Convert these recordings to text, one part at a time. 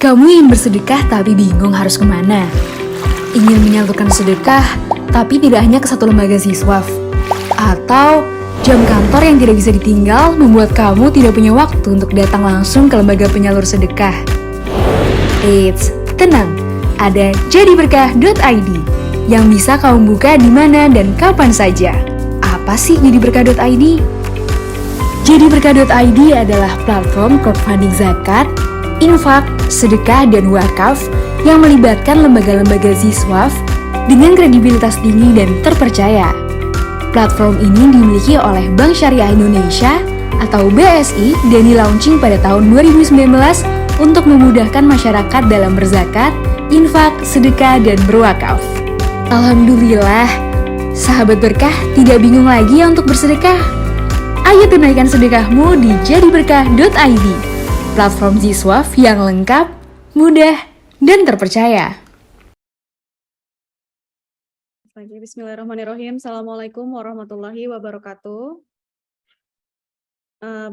Kamu ingin bersedekah tapi bingung harus kemana? Ingin menyalurkan sedekah tapi tidak hanya ke satu lembaga siswaf? Atau jam kantor yang tidak bisa ditinggal membuat kamu tidak punya waktu untuk datang langsung ke lembaga penyalur sedekah? Eits, tenang, ada jadiberkah.id yang bisa kamu buka di mana dan kapan saja. Apa sih jadiberkah.id? Jadiberkah.id adalah platform crowdfunding zakat, infak, sedekah, dan wakaf yang melibatkan lembaga-lembaga siswaf dengan kredibilitas tinggi dan terpercaya. Platform ini dimiliki oleh Bank Syariah Indonesia atau BSI dan di-launching pada tahun 2019 untuk memudahkan masyarakat dalam berzakat, infak, sedekah, dan berwakaf. Alhamdulillah, sahabat berkah tidak bingung lagi ya untuk bersedekah. Ayo tunaikan sedekahmu di jadiberkah.id, platform siswaf yang lengkap, mudah, dan terpercaya. Bismillahirrahmanirrahim. Assalamualaikum warahmatullahi wabarakatuh.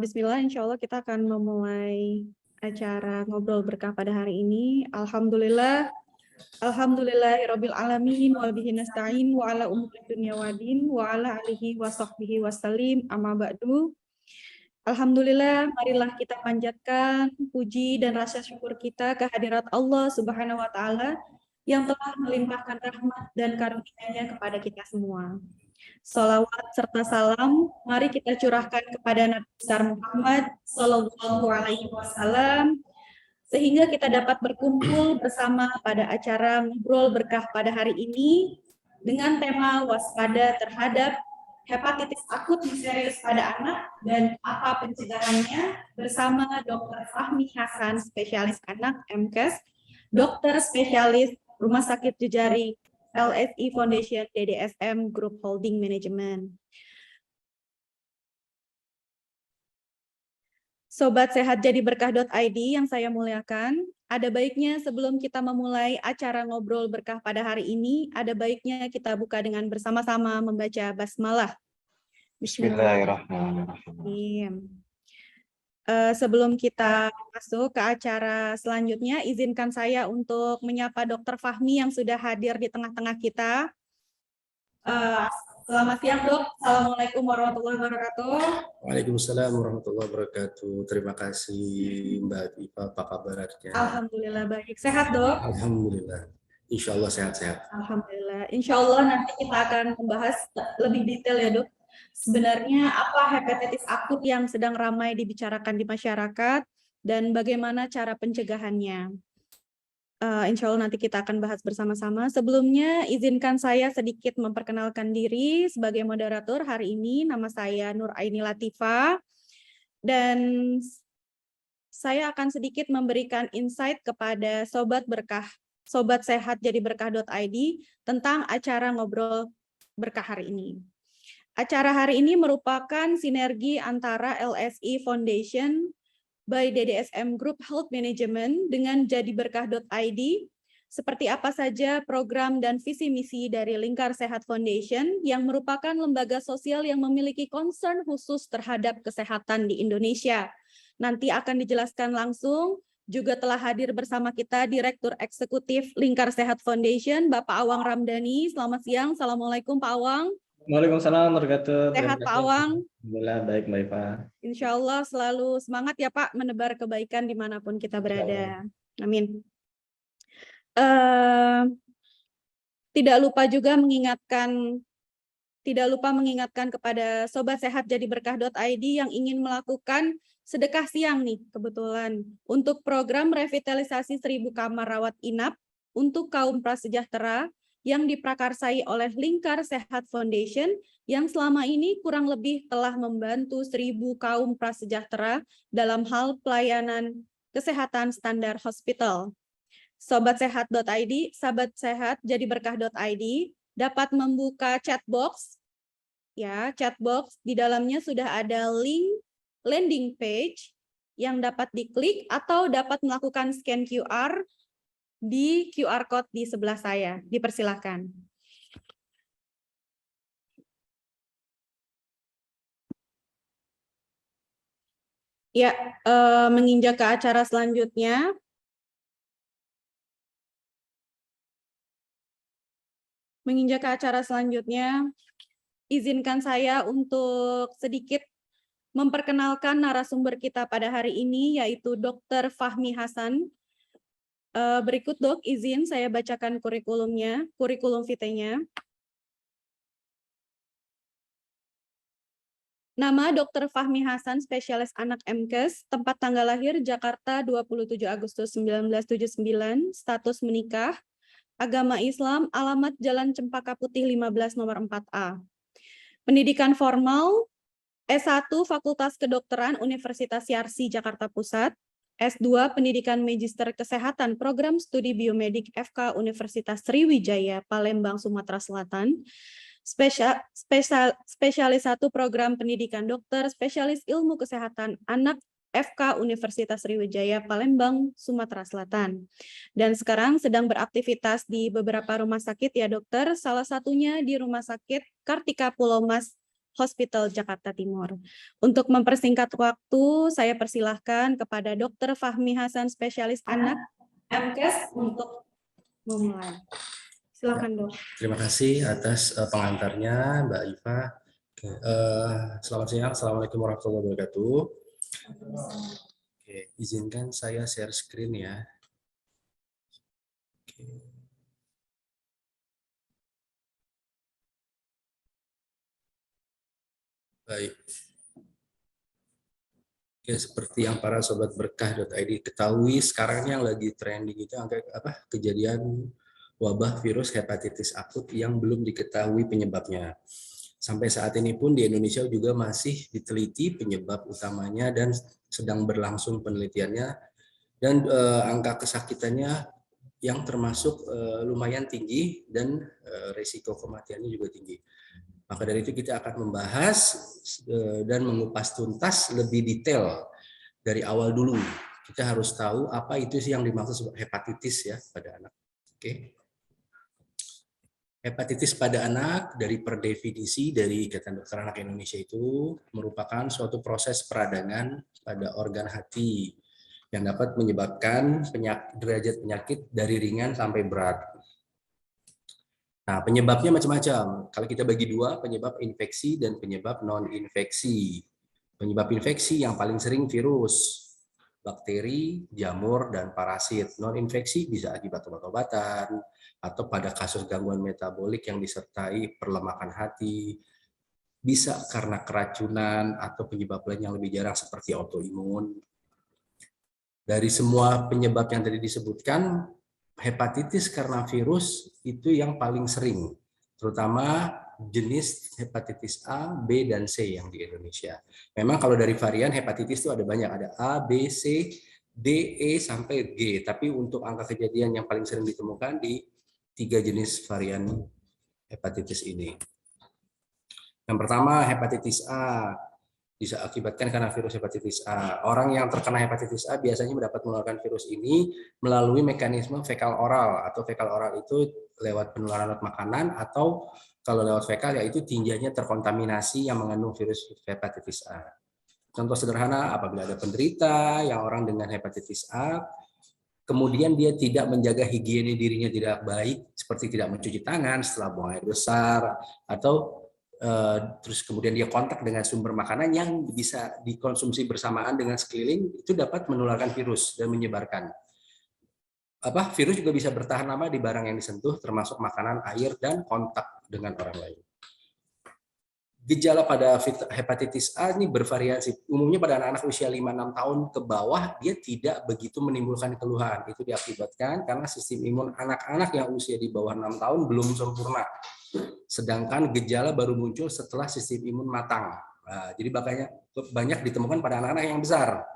Bismillah, insya Allah kita akan memulai acara ngobrol berkah pada hari ini. Alhamdulillahirabbil alamin wa bihi nasta'in wa ala umuri dunya waddin wa ala alihi wa sahbihi wasallim amma ba'du. Alhamdulillah, marilah kita panjatkan puji dan rasa syukur kita kehadirat Allah Subhanahu wa taala yang telah melimpahkan rahmat dan karunia-Nya kepada kita semua. Salawat serta salam mari kita curahkan kepada Nabi besar Muhammad sallallahu alaihi wasallam sehingga kita dapat berkumpul bersama pada acara ngobrol berkah pada hari ini dengan tema waspada terhadap hepatitis akut misterius pada anak dan apa pencegahannya bersama Dr. Fahmi Hasan, spesialis anak MKes, dokter spesialis Rumah Sakit Jejari LSI Foundation DDSM Group Holding Management. Sobat Sehat Jadiberkah.id yang saya muliakan, ada baiknya sebelum kita memulai acara ngobrol berkah pada hari ini, ada baiknya kita buka dengan bersama-sama membaca basmalah. Bismillahirrahmanirrahim. Sebelum kita masuk ke acara selanjutnya, izinkan saya untuk menyapa Dr. Fahmi yang sudah hadir di tengah-tengah kita. Selamat siang, Dok. Assalamualaikum warahmatullahi wabarakatuh. Waalaikumsalam warahmatullahi wabarakatuh. Terima kasih Mbak Diva, apa kabarnya? Alhamdulillah baik. Sehat, Dok? Alhamdulillah. Insya Allah sehat-sehat. Alhamdulillah. Insya Allah nanti kita akan membahas lebih detail ya, Dok. Sebenarnya apa hepatitis akut yang sedang ramai dibicarakan di masyarakat dan bagaimana cara pencegahannya? Insya Allah nanti kita akan bahas bersama-sama. Sebelumnya, izinkan saya sedikit memperkenalkan diri sebagai moderator hari ini. Nama saya Nur Aini Latifah, dan saya akan sedikit memberikan insight kepada Sobat Berkah, Sobat Sehat Jadiberkah.id tentang acara ngobrol berkah hari ini. Acara hari ini merupakan sinergi antara LSI Foundation by DDSM Group Health Management dengan jadiberkah.id. Seperti apa saja program dan visi misi dari Lingkar Sehat Foundation yang merupakan lembaga sosial yang memiliki concern khusus terhadap kesehatan di Indonesia. Nanti akan dijelaskan langsung. Juga telah hadir bersama kita Direktur Eksekutif Lingkar Sehat Foundation, Bapak Awang Ramdhani. Selamat siang. Assalamualaikum Pak Awang. Waalaikumsalam warahmatullahi wabarakatuh. Sehat Pak Awang? Alhamdulillah baik Mbak Iva. Insya Allah selalu semangat ya Pak menebar kebaikan dimanapun kita berada. Amin. Tidak lupa mengingatkan kepada Sobat Sehat Jadiberkah.id yang ingin melakukan sedekah siang nih kebetulan untuk program revitalisasi 1000 kamar rawat inap untuk kaum prasejahtera yang diprakarsai oleh Lingkar Sehat Foundation yang selama ini kurang lebih telah membantu 1000 kaum prasejahtera dalam hal pelayanan kesehatan standar hospital. Sobat Sehat.id, Sahabat Sehat Jadiberkah.id dapat membuka chat box. Ya, chat box di dalamnya sudah ada link landing page yang dapat diklik atau dapat melakukan scan QR di QR code di sebelah saya. Dipersilakan. Ya, menginjak ke acara selanjutnya. menginjak ke acara selanjutnya, izinkan saya untuk sedikit memperkenalkan narasumber kita pada hari ini, yaitu Dr. Fahmi Hasan. Berikut Dok, izin saya bacakan kurikulumnya, kurikulum vitae-nya. Nama Dr. Fahmi Hasan, spesialis anak MKes, tempat tanggal lahir Jakarta 27 Agustus 1979, status menikah, agama Islam, alamat Jalan Cempaka Putih 15 nomor 4A. Pendidikan formal, S1 Fakultas Kedokteran Universitas Yarsi Jakarta Pusat, S2 Pendidikan Magister Kesehatan Program Studi Biomedik FK Universitas Sriwijaya Palembang Sumatera Selatan, spesialis 1 Program Pendidikan Dokter Spesialis Ilmu Kesehatan Anak FK Universitas Sriwijaya Palembang Sumatera Selatan. Dan sekarang sedang beraktivitas di beberapa rumah sakit ya dokter, salah satunya di Rumah Sakit Kartika Pulau Mas Hospital Jakarta Timur. Untuk mempersingkat waktu, saya persilahkan kepada Dr. Fahmi Hasan, spesialis anak MKes untuk memulai. Silakan dok. Terima kasih atas pengantarnya Mbak Iva. Oke, selamat siang, Assalamualaikum warahmatullahi wabarakatuh. Oke, izinkan saya share screen ya. Oke. Baik. Oke, seperti yang para sobat berkah.id ketahui, sekarang yang lagi trending itu angka kejadian wabah virus hepatitis akut yang belum diketahui penyebabnya. Sampai saat ini pun di Indonesia juga masih diteliti penyebab utamanya dan sedang berlangsung penelitiannya, dan angka kesakitannya yang termasuk lumayan tinggi dan risiko kematiannya juga tinggi. Maka dari itu kita akan membahas dan mengupas tuntas lebih detail dari awal dulu. Kita harus tahu apa itu sih yang dimaksud hepatitis ya pada anak. Oke. Hepatitis pada anak dari per definisi dari Ikatan Dokter Anak Indonesia itu merupakan suatu proses peradangan pada organ hati yang dapat menyebabkan derajat penyakit dari ringan sampai berat. Nah, penyebabnya macam-macam. Kalau kita bagi dua, penyebab infeksi dan penyebab non-infeksi. Penyebab infeksi yang paling sering virus, bakteri, jamur, dan parasit. Non-infeksi bisa akibat obat-obatan, atau pada kasus gangguan metabolik yang disertai perlemakan hati, bisa karena keracunan atau penyebab lain yang lebih jarang seperti autoimun. Dari semua penyebab yang tadi disebutkan, hepatitis karena virus itu yang paling sering, terutama jenis hepatitis A, B, dan C yang di Indonesia. Memang kalau dari varian hepatitis itu ada banyak, ada A, B, C, D, E, sampai G. Tapi untuk angka kejadian yang paling sering ditemukan di 3 jenis varian hepatitis ini. Yang pertama, hepatitis A. Bisa akibatkan karena virus hepatitis A. Orang yang terkena hepatitis A biasanya mendapat menularkan virus ini melalui mekanisme fekal oral, atau fekal oral itu lewat penularan lewat makanan, atau kalau lewat fekal yaitu tinjanya terkontaminasi yang mengandung virus hepatitis A. Contoh sederhana, apabila ada penderita yang orang dengan hepatitis A, kemudian dia tidak menjaga higiene dirinya tidak baik, seperti tidak mencuci tangan setelah buang air besar, atau terus kemudian dia kontak dengan sumber makanan yang bisa dikonsumsi bersamaan dengan sekeliling, itu dapat menularkan virus dan menyebarkan. Virus juga bisa bertahan lama di barang yang disentuh, termasuk makanan, air, dan kontak dengan orang lain. Gejala pada hepatitis A ini bervariasi. Umumnya pada anak-anak usia 5-6 tahun ke bawah, dia tidak begitu menimbulkan keluhan. Itu diakibatkan karena sistem imun anak-anak yang usia di bawah 6 tahun belum sempurna. Sedangkan gejala baru muncul setelah sistem imun matang. Nah, jadi banyak ditemukan pada anak-anak yang besar.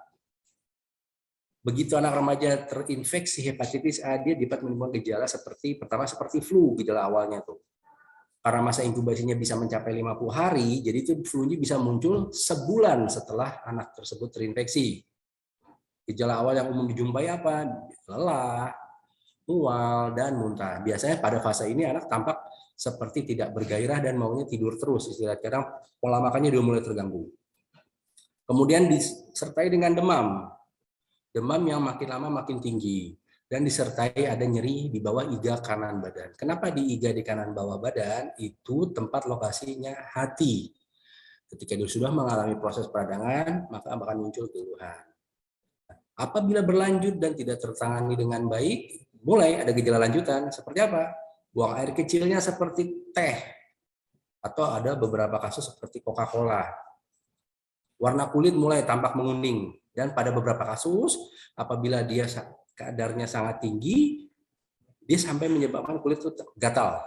Begitu anak remaja terinfeksi hepatitis A, dia dapat menimbulkan gejala pertama seperti flu, gejala awalnya tuh. Karena masa inkubasinya bisa mencapai 50 hari, jadi itu flu-nya bisa muncul sebulan setelah anak tersebut terinfeksi. Gejala awal yang umum dijumpai apa? Lelah, mual, dan muntah. Biasanya pada fase ini anak tampak seperti tidak bergairah dan maunya tidur terus. Kadang pola makannya sudah mulai terganggu. Kemudian disertai dengan demam. Demam yang makin lama makin tinggi. dan disertai ada nyeri di bawah iga kanan badan. Kenapa di iga di kanan bawah badan? Itu tempat lokasinya hati. Ketika dia sudah mengalami proses peradangan, maka akan muncul keluhan. Apabila berlanjut dan tidak tertangani dengan baik, mulai ada gejala lanjutan. Seperti apa? Buang air kecilnya seperti teh, atau ada beberapa kasus seperti Coca-Cola. Warna kulit mulai tampak menguning, dan pada beberapa kasus, apabila dia kadarnya sangat tinggi, dia sampai menyebabkan kulit itu gatal.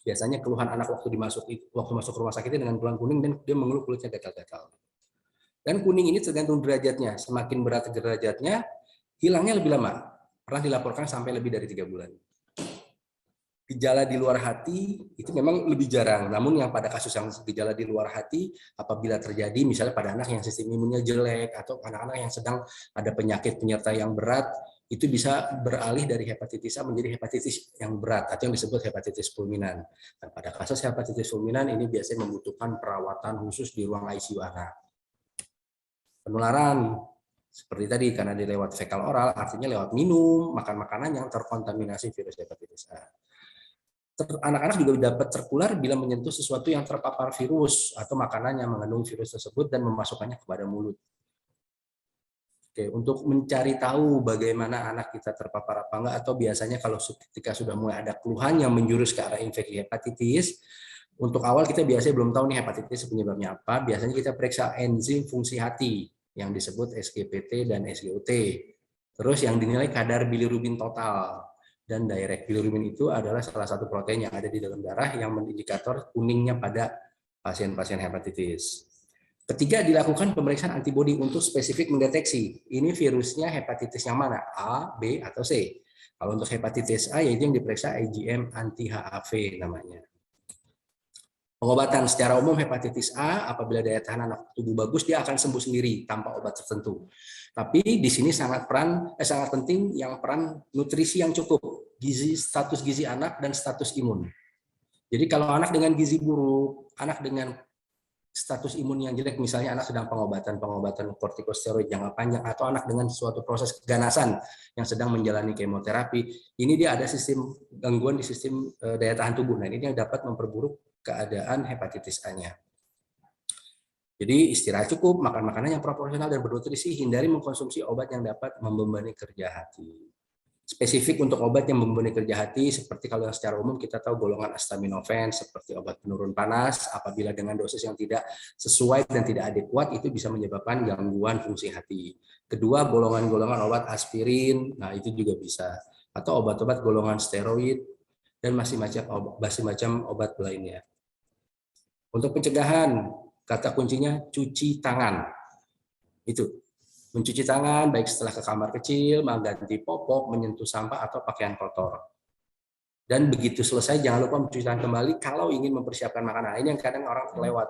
Biasanya keluhan anak waktu masuk rumah sakit dengan keluhan kuning dan dia mengeluh kulitnya gatal-gatal. Dan kuning ini tergantung derajatnya. Semakin berat derajatnya, hilangnya lebih lama. Pernah dilaporkan sampai lebih dari 3 bulan. Gejala di luar hati itu memang lebih jarang. Namun yang pada kasus yang gejala di luar hati, apabila terjadi misalnya pada anak yang sistem imunnya jelek atau anak-anak yang sedang ada penyakit penyerta yang berat, itu bisa beralih dari hepatitis A menjadi hepatitis yang berat atau yang disebut hepatitis fulminan. Dan pada kasus hepatitis fulminan ini biasanya membutuhkan perawatan khusus di ruang ICU anak. Penularan seperti tadi karena dia lewat fekal oral, artinya lewat minum, makan makanan yang terkontaminasi virus hepatitis A. Anak-anak juga dapat tertular bila menyentuh sesuatu yang terpapar virus atau makanan yang mengandung virus tersebut dan memasukkannya kepada mulut. Oke, untuk mencari tahu bagaimana anak kita terpapar apa enggak, atau biasanya kalau ketika sudah mulai ada keluhan yang menjurus ke arah infeksi hepatitis, untuk awal kita biasanya belum tahu nih hepatitis penyebabnya apa, biasanya kita periksa enzim fungsi hati yang disebut SGPT dan SGOT. Terus yang dinilai kadar bilirubin total. Dan direct bilirubin itu adalah salah satu protein yang ada di dalam darah yang mengindikator kuningnya pada pasien-pasien hepatitis. Ketiga, dilakukan pemeriksaan antibodi untuk spesifik mendeteksi ini virusnya hepatitis yang mana, A, B, atau C. Kalau untuk hepatitis A, yaitu yang diperiksa IgM anti-HAV namanya. Pengobatan secara umum hepatitis A, apabila daya tahan anak tubuh bagus, dia akan sembuh sendiri tanpa obat tertentu. Tapi di sini sangat penting yang peran nutrisi yang cukup, status gizi anak dan status imun. Jadi kalau anak dengan gizi buruk, anak dengan status imun yang jelek, misalnya anak sedang pengobatan kortikosteroid jangka panjang, atau anak dengan suatu proses keganasan yang sedang menjalani kemoterapi, ini dia ada sistem gangguan di sistem daya tahan tubuh. Nah, ini yang dapat memperburuk keadaan hepatitis A-nya. Jadi istirahat cukup, makan makanan yang proporsional dan bernutrisi, hindari mengkonsumsi obat yang dapat membebani kerja hati. Spesifik untuk obat yang membebani kerja hati, seperti kalau yang secara umum kita tahu golongan acetaminophen, seperti obat penurun panas, apabila dengan dosis yang tidak sesuai dan tidak adekuat, itu bisa menyebabkan gangguan fungsi hati. Kedua, golongan-golongan obat aspirin, nah itu juga bisa. Atau obat-obat golongan steroid, dan masih macam obat lainnya. Untuk pencegahan, kata kuncinya cuci tangan. Itu mencuci tangan baik setelah ke kamar kecil, mengganti popok, menyentuh sampah atau pakaian kotor. Dan begitu selesai jangan lupa mencuci tangan kembali kalau ingin mempersiapkan makanan. Ini yang kadang orang terlewat.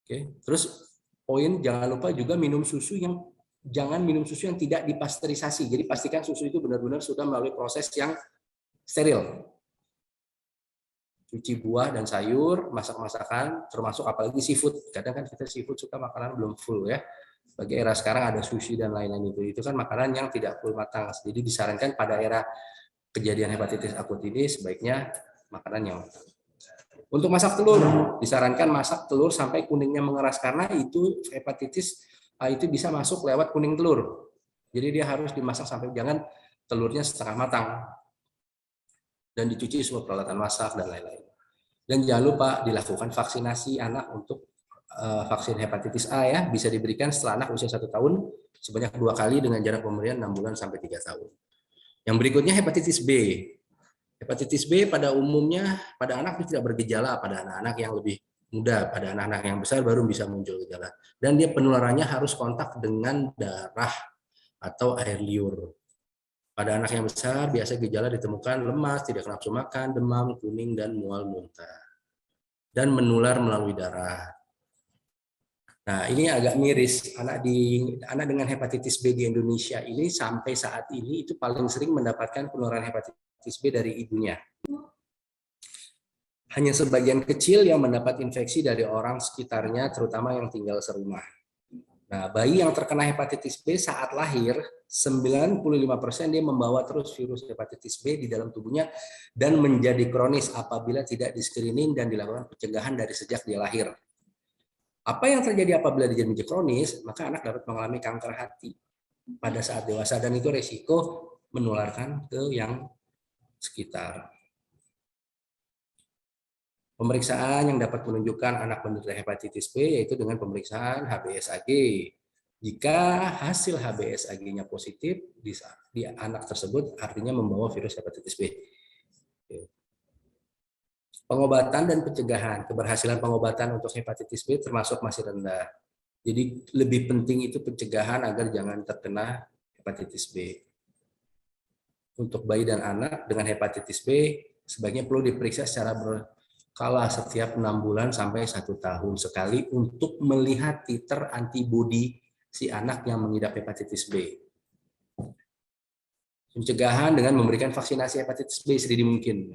Oke, terus poin jangan lupa juga jangan minum susu yang tidak dipasteurisasi. Jadi pastikan susu itu benar-benar sudah melalui proses yang steril. Cuci buah dan sayur, masak-masakan, termasuk apalagi seafood. Kadang kan kita seafood suka makanan belum full ya. Bagi era sekarang ada sushi dan lain-lain itu kan makanan yang tidak full matang. Jadi disarankan pada era kejadian hepatitis akut ini sebaiknya makanan yang matang. Untuk masak telur, disarankan masak telur sampai kuningnya mengeras karena itu hepatitis itu bisa masuk lewat kuning telur. Jadi dia harus dimasak sampai jangan telurnya setengah matang. Dan dicuci semua peralatan masak dan lain-lain. Dan jangan lupa dilakukan vaksinasi anak untuk vaksin hepatitis A ya, bisa diberikan setelah anak usia 1 tahun sebanyak 2 kali dengan jarak pemberian 6 bulan sampai 3 tahun. Yang berikutnya hepatitis B. Hepatitis B pada umumnya pada anak tidak bergejala, pada anak-anak yang lebih muda, pada anak-anak yang besar baru bisa muncul gejala. Dan dia penularannya harus kontak dengan darah atau air liur. Pada anak yang besar, biasa gejala ditemukan lemas, tidak nafsu makan, demam, kuning, dan mual muntah. Dan menular melalui darah. Nah, ini agak miris. Anak dengan hepatitis B di Indonesia ini sampai saat ini itu paling sering mendapatkan penularan hepatitis B dari ibunya. Hanya sebagian kecil yang mendapat infeksi dari orang sekitarnya, terutama yang tinggal serumah. Nah, bayi yang terkena hepatitis B saat lahir, 95% dia membawa terus virus hepatitis B di dalam tubuhnya dan menjadi kronis apabila tidak di-screening dan dilakukan pencegahan dari sejak dia lahir. Apa yang terjadi apabila dia menjadi kronis, maka anak dapat mengalami kanker hati pada saat dewasa dan itu resiko menularkan ke yang sekitar. Pemeriksaan yang dapat menunjukkan anak menderita hepatitis B yaitu dengan pemeriksaan HBsAg. Jika hasil HBsAg-nya positif di anak tersebut artinya membawa virus hepatitis B. Pengobatan dan pencegahan, keberhasilan pengobatan untuk hepatitis B termasuk masih rendah. Jadi lebih penting itu pencegahan agar jangan terkena hepatitis B. Untuk bayi dan anak dengan hepatitis B sebaiknya perlu diperiksa secara berkala setiap 6 bulan sampai 1 tahun sekali untuk melihat titer antibodi si anak yang mengidap hepatitis B. Pencegahan dengan memberikan vaksinasi hepatitis B sedini mungkin.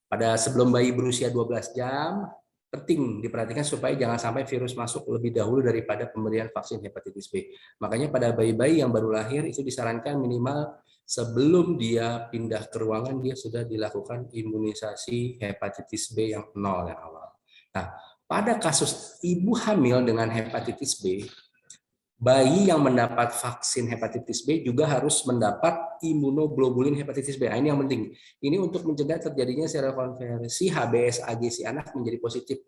Pada sebelum bayi berusia 12 jam, penting diperhatikan supaya jangan sampai virus masuk lebih dahulu daripada pemberian vaksin hepatitis B. Makanya pada bayi-bayi yang baru lahir itu disarankan minimal sebelum dia pindah ke ruangan dia sudah dilakukan imunisasi hepatitis B yang 0 yang awal. Nah, pada kasus ibu hamil dengan hepatitis B, bayi yang mendapat vaksin hepatitis B juga harus mendapat imunoglobulin hepatitis B. Nah, ini yang penting. Ini untuk mencegah terjadinya serokonversi HBsAg si anak menjadi positif.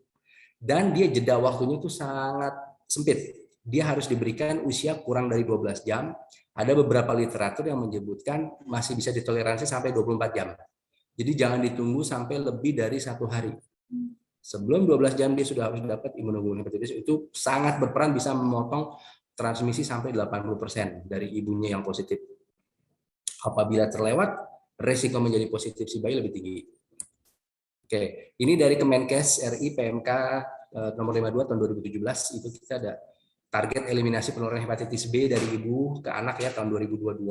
Dan dia jeda waktunya itu sangat sempit. Dia harus diberikan usia kurang dari 12 jam. Ada beberapa literatur yang menyebutkan masih bisa ditoleransi sampai 24 jam. Jadi jangan ditunggu sampai lebih dari 1 hari. Sebelum 12 jam dia sudah harus dapat imunoglobulin hepatitis. Itu sangat berperan bisa memotong transmisi sampai 80% dari ibunya yang positif. Apabila terlewat, resiko menjadi positif si bayi lebih tinggi. Oke, ini dari Kemenkes RI PMK nomor 52 tahun 2017 itu kita ada target eliminasi penularan hepatitis B dari ibu ke anak ya tahun 2022.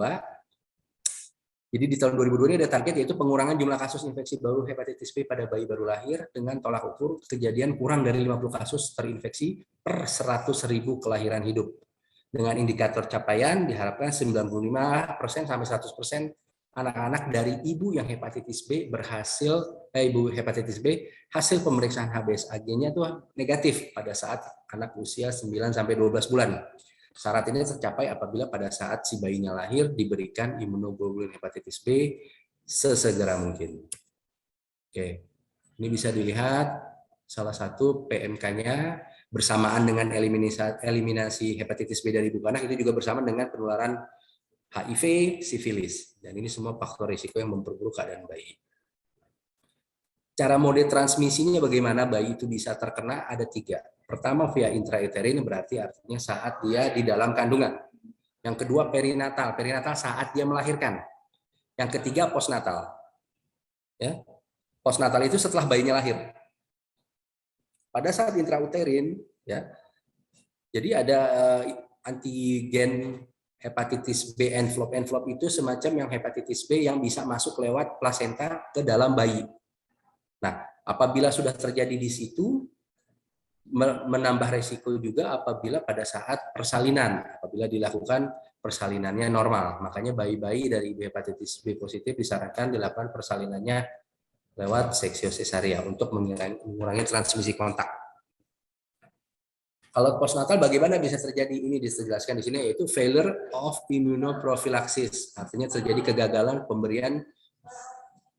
Jadi di tahun 2022 ini ada target yaitu pengurangan jumlah kasus infeksi baru hepatitis B pada bayi baru lahir dengan tolak ukur kejadian kurang dari 50 kasus terinfeksi per 100.000 kelahiran hidup. Dengan indikator capaian diharapkan 95% sampai 100% anak-anak dari ibu yang hepatitis B ibu hepatitis B hasil pemeriksaan HBsAg-nya tuh negatif pada saat anak usia 9 sampai 12 bulan. Syarat ini tercapai apabila pada saat si bayinya lahir diberikan imunoglobulin hepatitis B sesegera mungkin. Oke. Ini bisa dilihat salah satu PMK-nya bersamaan dengan eliminasi hepatitis B dari ibu anak itu juga bersamaan dengan penularan HIV, sifilis. Dan ini semua faktor risiko yang memperburuk keadaan bayi. Cara mode transmisinya bagaimana bayi itu bisa terkena ada 3. Pertama via intrauterin berarti artinya saat dia di dalam kandungan. Yang kedua perinatal, saat dia melahirkan. Yang ketiga postnatal. Ya. Postnatal itu setelah bayinya lahir. Pada saat intrauterin, ya, jadi ada antigen hepatitis B envelope itu semacam yang hepatitis B yang bisa masuk lewat plasenta ke dalam bayi. Nah, apabila sudah terjadi di situ, menambah resiko juga apabila pada saat persalinan, apabila dilakukan persalinannya normal. Makanya bayi-bayi dari ibu hepatitis B positif disarankan dilakukan persalinannya lewat seksio sesaria untuk mengurangi transmisi kontak. Kalau postnatal bagaimana bisa terjadi? Ini dijelaskan di sini yaitu failure of immunoprophylaxis, artinya terjadi kegagalan pemberian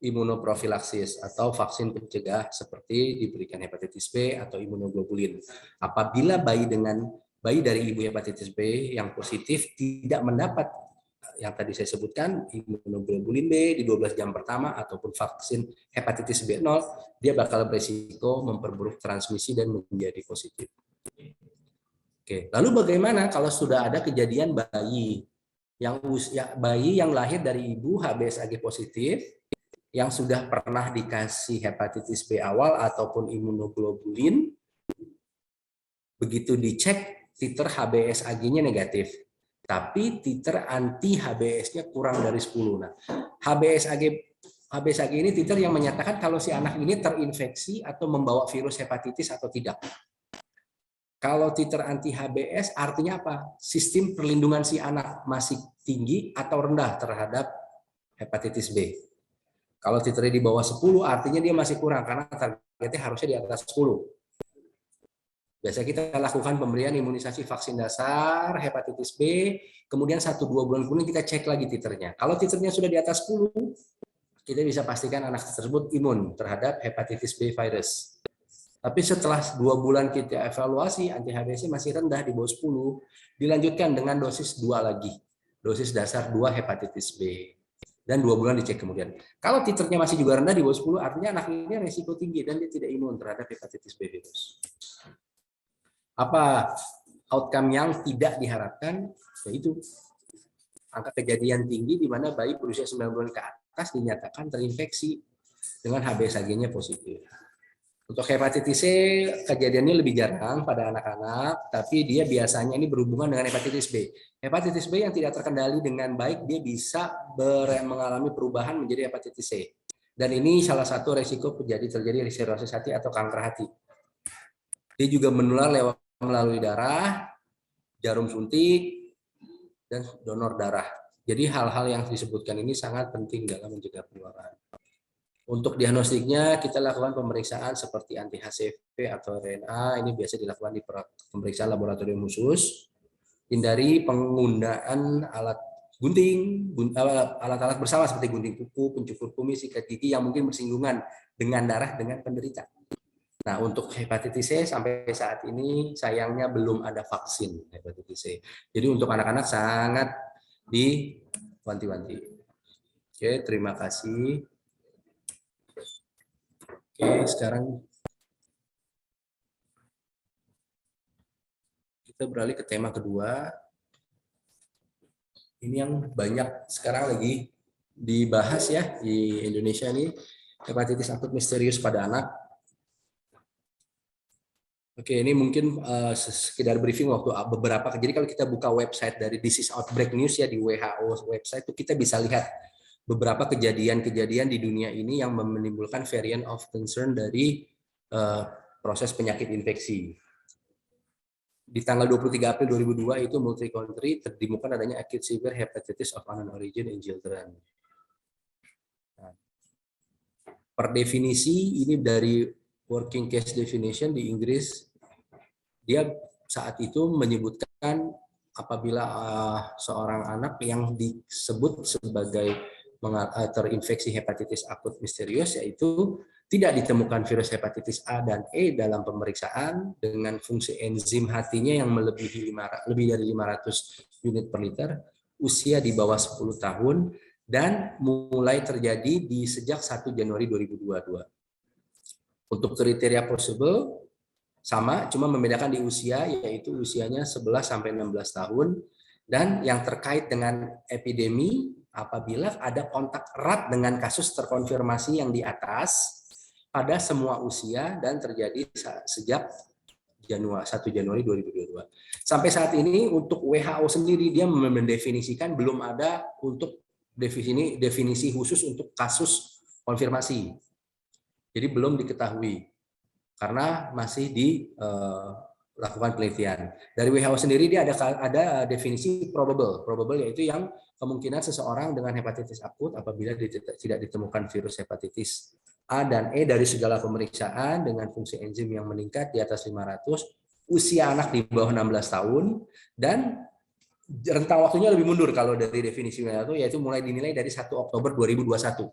imunoprofilaksis atau vaksin pencegah seperti diberikan hepatitis B atau imunoglobulin. Apabila bayi dari ibu hepatitis B yang positif tidak mendapat yang tadi saya sebutkan, imunoglobulin B di 12 jam pertama ataupun vaksin hepatitis B0, dia bakal berisiko memperburuk transmisi dan menjadi positif. Oke, lalu bagaimana kalau sudah ada kejadian bayi yang lahir dari ibu HBsAg positif yang sudah pernah dikasih hepatitis B awal ataupun imunoglobulin, begitu dicek titer HBsAg-nya negatif. Tapi titer anti HBs-nya kurang dari 10. Nah, HBsAg ini titer yang menyatakan kalau si anak ini terinfeksi atau membawa virus hepatitis atau tidak. Kalau titer anti HBS artinya apa? Sistem perlindungan si anak masih tinggi atau rendah terhadap hepatitis B. Kalau titernya di bawah 10 artinya dia masih kurang karena targetnya harusnya di atas 10. Biasanya kita lakukan pemberian imunisasi vaksin dasar hepatitis B, kemudian 1-2 bulan kemudian kita cek lagi titernya. Kalau titernya sudah di atas 10, kita bisa pastikan anak tersebut imun terhadap hepatitis B virus. Tapi setelah 2 bulan kita evaluasi, anti HBS masih rendah di bawah 10, dilanjutkan dengan dosis 2 lagi. Dosis dasar 2 hepatitis B. Dan 2 bulan dicek kemudian. Kalau titernya masih juga rendah di bawah 10, artinya anak ini risiko tinggi dan dia tidak imun terhadap hepatitis B virus. Apa outcome yang tidak diharapkan? Yaitu angka kejadian tinggi di mana bayi berusia 9 bulan ke atas dinyatakan terinfeksi dengan HBsAg-nya positif. Untuk hepatitis C, kejadiannya lebih jarang pada anak-anak, tapi dia biasanya ini berhubungan dengan hepatitis B. Hepatitis B yang tidak terkendali dengan baik, dia bisa mengalami perubahan menjadi hepatitis C. Dan ini salah satu resiko terjadi sirosis hati atau kanker hati. Dia juga menular melalui darah, jarum suntik, dan donor darah. Jadi hal-hal yang disebutkan ini sangat penting dalam mencegah penularan. Untuk diagnostiknya kita lakukan pemeriksaan seperti anti HCV atau RNA, ini biasa dilakukan di pemeriksaan laboratorium khusus. Hindari penggunaan alat gunting, alat-alat bersama seperti gunting kuku, pencukur kumis, sikat gigi yang mungkin bersinggungan dengan darah dengan penderita. Nah, untuk hepatitis C sampai saat ini sayangnya belum ada vaksin hepatitis C. Jadi untuk anak-anak sangat diwanti-wanti. Oke, terima kasih. Oke, sekarang kita beralih ke tema kedua. Ini yang banyak sekarang lagi dibahas ya di Indonesia ini, hepatitis akut misterius pada anak. Oke, ini mungkin sekedar briefing waktu beberapa. Jadi kalau kita buka website dari Disease Outbreak News ya di WHO website itu kita bisa lihat beberapa kejadian-kejadian di dunia ini yang menimbulkan variant of concern dari proses penyakit infeksi. Di tanggal 23 April 2002 itu multi-country ditemukan adanya acute severe hepatitis of unknown origin in children. Nah, per definisi ini dari working case definition di Inggris, dia saat itu menyebutkan apabila seorang anak yang disebut sebagai terinfeksi hepatitis akut misterius, yaitu tidak ditemukan virus hepatitis A dan E dalam pemeriksaan dengan fungsi enzim hatinya yang melebihi lebih dari 500 unit per liter, usia di bawah 10 tahun, dan mulai terjadi di sejak 1 Januari 2022. Untuk kriteria possible sama, cuma membedakan di usia, yaitu usianya 11 sampai 16 tahun, dan yang terkait dengan epidemi apabila ada kontak erat dengan kasus terkonfirmasi yang di atas pada semua usia dan terjadi sejak 1 Januari 2022. Sampai saat ini untuk WHO sendiri dia mendefinisikan belum ada untuk definisi khusus untuk kasus konfirmasi. Jadi belum diketahui karena masih dilakukan penelitian. Dari WHO sendiri dia ada definisi probable. Probable yaitu yang kemungkinan seseorang dengan hepatitis akut apabila tidak ditemukan virus hepatitis A dan E dari segala pemeriksaan dengan fungsi enzim yang meningkat di atas 500, usia anak di bawah 16 tahun, dan rentang waktunya lebih mundur kalau dari definisi WHO, yaitu mulai dinilai dari 1 Oktober 2021.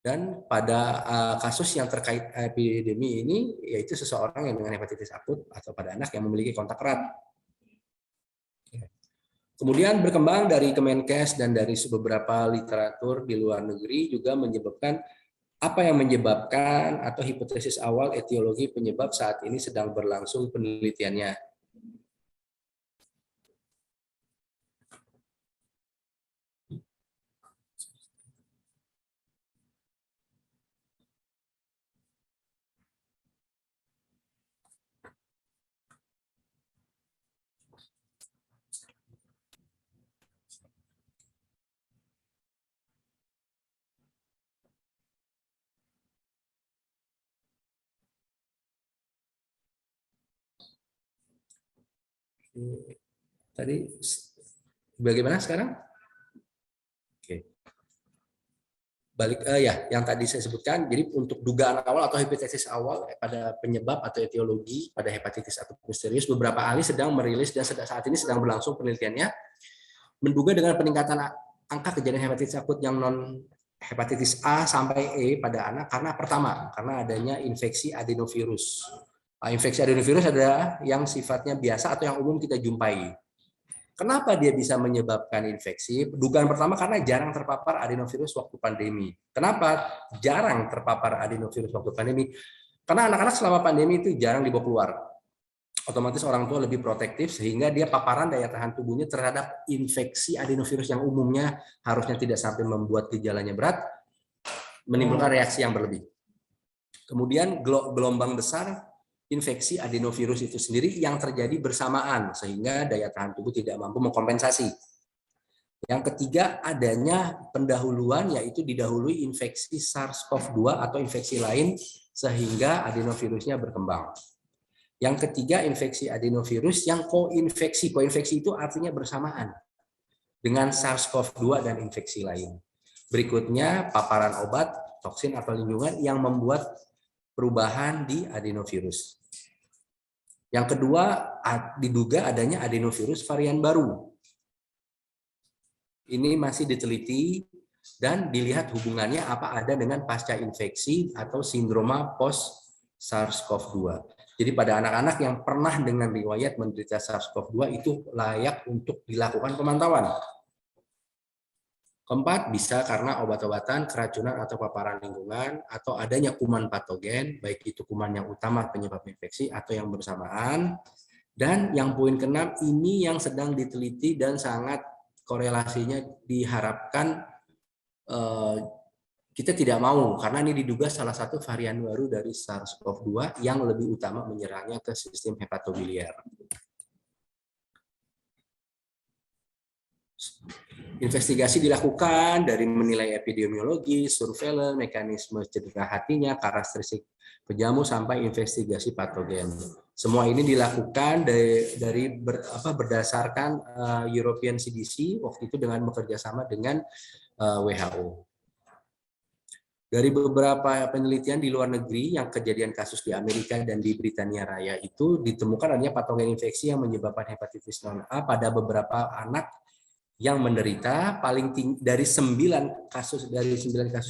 Dan pada kasus yang terkait epidemi ini, yaitu seseorang yang dengan hepatitis akut atau pada anak yang memiliki kontak erat. Kemudian berkembang dari Kemenkes dan dari beberapa literatur di luar negeri juga menyebabkan apa yang menyebabkan atau hipotesis awal etiologi penyebab saat ini sedang berlangsung penelitiannya. Tadi bagaimana sekarang? Oke. Balik ya, yang tadi saya sebutkan. Jadi untuk dugaan awal atau hipotesis awal pada penyebab atau etiologi pada hepatitis akut misterius, beberapa ahli sedang merilis dan saat ini sedang berlangsung penelitiannya, menduga dengan peningkatan angka kejadian hepatitis akut yang non hepatitis A sampai E pada anak karena pertama, karena adanya infeksi adenovirus. Infeksi adenovirus adalah yang sifatnya biasa atau yang umum kita jumpai. Kenapa dia bisa menyebabkan infeksi? Dugaan pertama karena jarang terpapar adenovirus waktu pandemi. Kenapa jarang terpapar adenovirus waktu pandemi? Karena anak-anak selama pandemi itu jarang dibawa keluar. Otomatis orang tua lebih protektif sehingga dia paparan daya tahan tubuhnya terhadap infeksi adenovirus yang umumnya harusnya tidak sampai membuat gejalanya berat, menimbulkan reaksi yang berlebih. Kemudian gelombang besar infeksi adenovirus itu sendiri yang terjadi bersamaan sehingga daya tahan tubuh tidak mampu mengkompensasi. Yang ketiga, adanya pendahuluan, yaitu didahului infeksi SARS-CoV-2 atau infeksi lain sehingga adenovirusnya berkembang. Yang ketiga, infeksi adenovirus yang koinfeksi. Koinfeksi itu artinya bersamaan dengan SARS-CoV-2 dan infeksi lain. Berikutnya, paparan obat, toksin atau lingkungan yang membuat perubahan di adenovirus. Yang kedua, diduga adanya adenovirus varian baru. Ini masih diteliti dan dilihat hubungannya apa ada dengan pasca infeksi atau sindroma post SARS-CoV-2. Jadi pada anak-anak yang pernah dengan riwayat menderita SARS-CoV-2 itu layak untuk dilakukan pemantauan. Keempat, bisa karena obat-obatan, keracunan atau paparan lingkungan, atau adanya kuman patogen, baik itu kuman yang utama penyebab infeksi atau yang bersamaan. Dan yang poin keenam, ini yang sedang diteliti dan sangat korelasinya diharapkan kita tidak mau, karena ini diduga salah satu varian baru dari SARS-CoV-2 yang lebih utama menyerangnya ke sistem hepatobiliar. Investigasi dilakukan dari menilai epidemiologi, surveillance, mekanisme cedera hatinya, karakteristik pejamu, sampai investigasi patogen. Semua ini dilakukan berdasarkan European CDC waktu itu dengan bekerja sama dengan WHO. Dari beberapa penelitian di luar negeri yang kejadian kasus di Amerika dan di Britania Raya itu ditemukan adanya patogen infeksi yang menyebabkan hepatitis non A pada beberapa anak yang menderita. Paling tinggi dari 9 kasus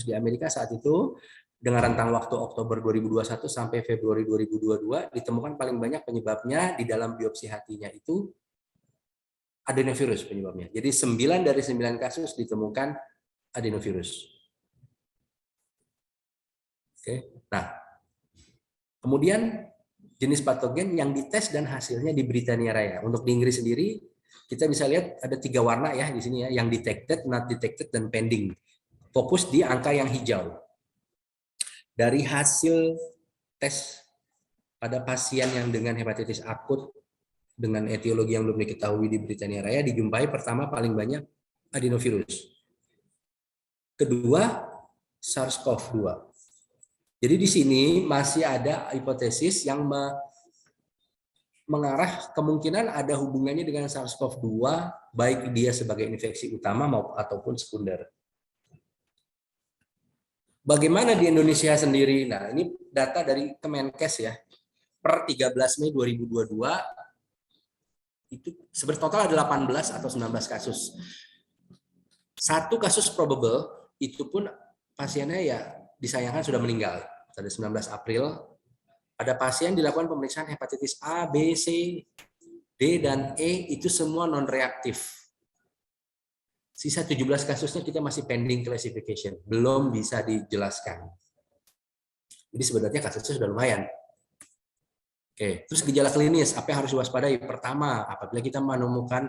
di Amerika saat itu dengan rentang waktu Oktober 2021 sampai Februari 2022 ditemukan paling banyak penyebabnya di dalam biopsi hatinya itu adenovirus penyebabnya. Jadi 9 dari 9 kasus ditemukan adenovirus. Oke. Nah, kemudian jenis patogen yang dites dan hasilnya di Britania Raya. Untuk di Inggris sendiri kita bisa lihat ada 3 warna ya di sini ya, yang detected, not detected, dan pending. Fokus di angka yang hijau. Dari hasil tes pada pasien yang dengan hepatitis akut dengan etiologi yang belum diketahui di Britania Raya dijumpai pertama paling banyak adenovirus. Kedua, SARS-CoV-2. Jadi di sini masih ada hipotesis yang mengarah kemungkinan ada hubungannya dengan SARS-CoV-2 baik dia sebagai infeksi utama ataupun sekunder. Bagaimana di Indonesia sendiri? Nah, ini data dari Kemenkes ya. Per 13 Mei 2022 itu sebenarnya total ada 18 atau 19 kasus. 1 kasus probable itu pun pasiennya ya disayangkan sudah meninggal pada 19 April. Ada pasien dilakukan pemeriksaan hepatitis A, B, C, D, dan E, itu semua non-reaktif. Sisa 17 kasusnya kita masih pending classification, belum bisa dijelaskan. Jadi sebenarnya kasusnya sudah lumayan. Oke, terus gejala klinis, apa yang harus diwaspadai? Pertama, apabila kita menemukan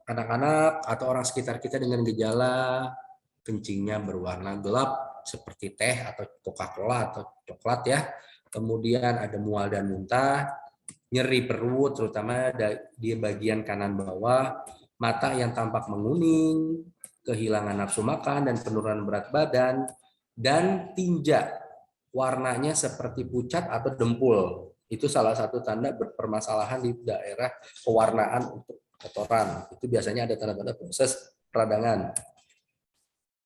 anak-anak atau orang sekitar kita dengan gejala kencingnya berwarna gelap, seperti teh atau Coca-Cola atau coklat ya, kemudian ada mual dan muntah, nyeri perut terutama di bagian kanan bawah, mata yang tampak menguning, kehilangan nafsu makan dan penurunan berat badan, dan tinja warnanya seperti pucat atau dempul. Itu salah satu tanda berpermasalahan di daerah pewarnaan untuk kotoran. Itu biasanya ada tanda-tanda proses peradangan.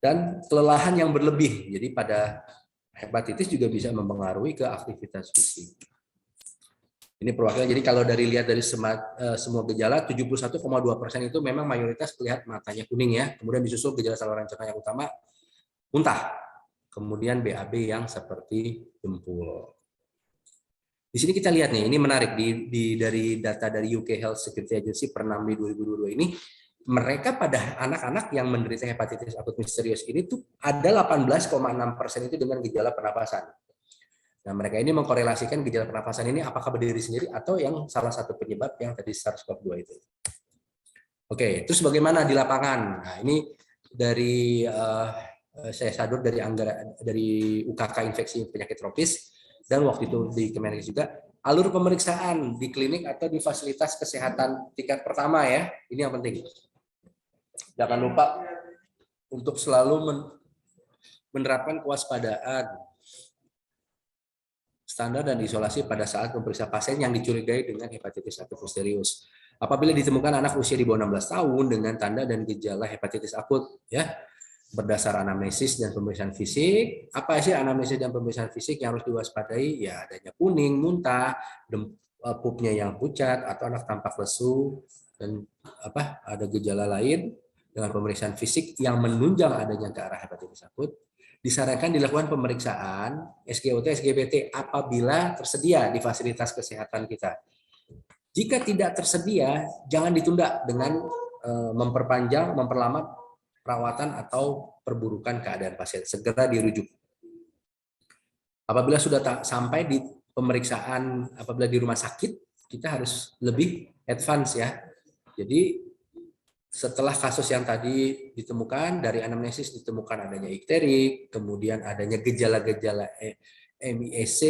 Dan kelelahan yang berlebih. Jadi pada hepatitis juga bisa mempengaruhi ke aktivitas fisik. Ini perwakilan. Jadi kalau lihat dari semua gejala, 71,2% itu memang mayoritas terlihat matanya kuning ya. Kemudian disusul gejala saluran cerna yang utama, muntah. Kemudian BAB yang seperti jempol. Di sini kita lihat nih, ini menarik dari data dari UK Health Security Agency per 6 Mei 2022 ini, mereka pada anak-anak yang menderita hepatitis akut misterius ini tuh ada 18,6% itu dengan gejala pernapasan. Nah, mereka ini mengkorelasikan gejala pernapasan ini apakah berdiri sendiri atau yang salah satu penyebab yang tadi SARS-CoV-2 itu. Oke, terus bagaimana di lapangan? Nah, ini dari saya sadur dari UKK infeksi penyakit tropis. Dan waktu itu di Kemenkes juga, alur pemeriksaan di klinik atau di fasilitas kesehatan tingkat pertama ya, ini yang penting. Jangan lupa untuk selalu menerapkan kewaspadaan, standar dan isolasi pada saat memeriksa pasien yang dicurigai dengan hepatitis akut misterius. Apabila ditemukan anak usia di bawah 16 tahun dengan tanda dan gejala hepatitis akut, ya, berdasar anamnesis dan pemeriksaan fisik. Apa sih anamnesis dan pemeriksaan fisik yang harus diwaspadai? Ya, adanya kuning, muntah, pupnya yang pucat atau anak tampak lesu dan ada gejala lain dengan pemeriksaan fisik yang menunjang adanya ke arah hepatitis akut. Disarankan dilakukan pemeriksaan SGOT, SGBT apabila tersedia di fasilitas kesehatan kita. Jika tidak tersedia, jangan ditunda dengan memperlama perawatan atau perburukan keadaan pasien, segera dirujuk. Apabila sudah sampai di pemeriksaan, apabila di rumah sakit, kita harus lebih advance ya. Jadi setelah kasus yang tadi ditemukan, dari anamnesis ditemukan adanya ikterik, kemudian adanya gejala-gejala MIEC,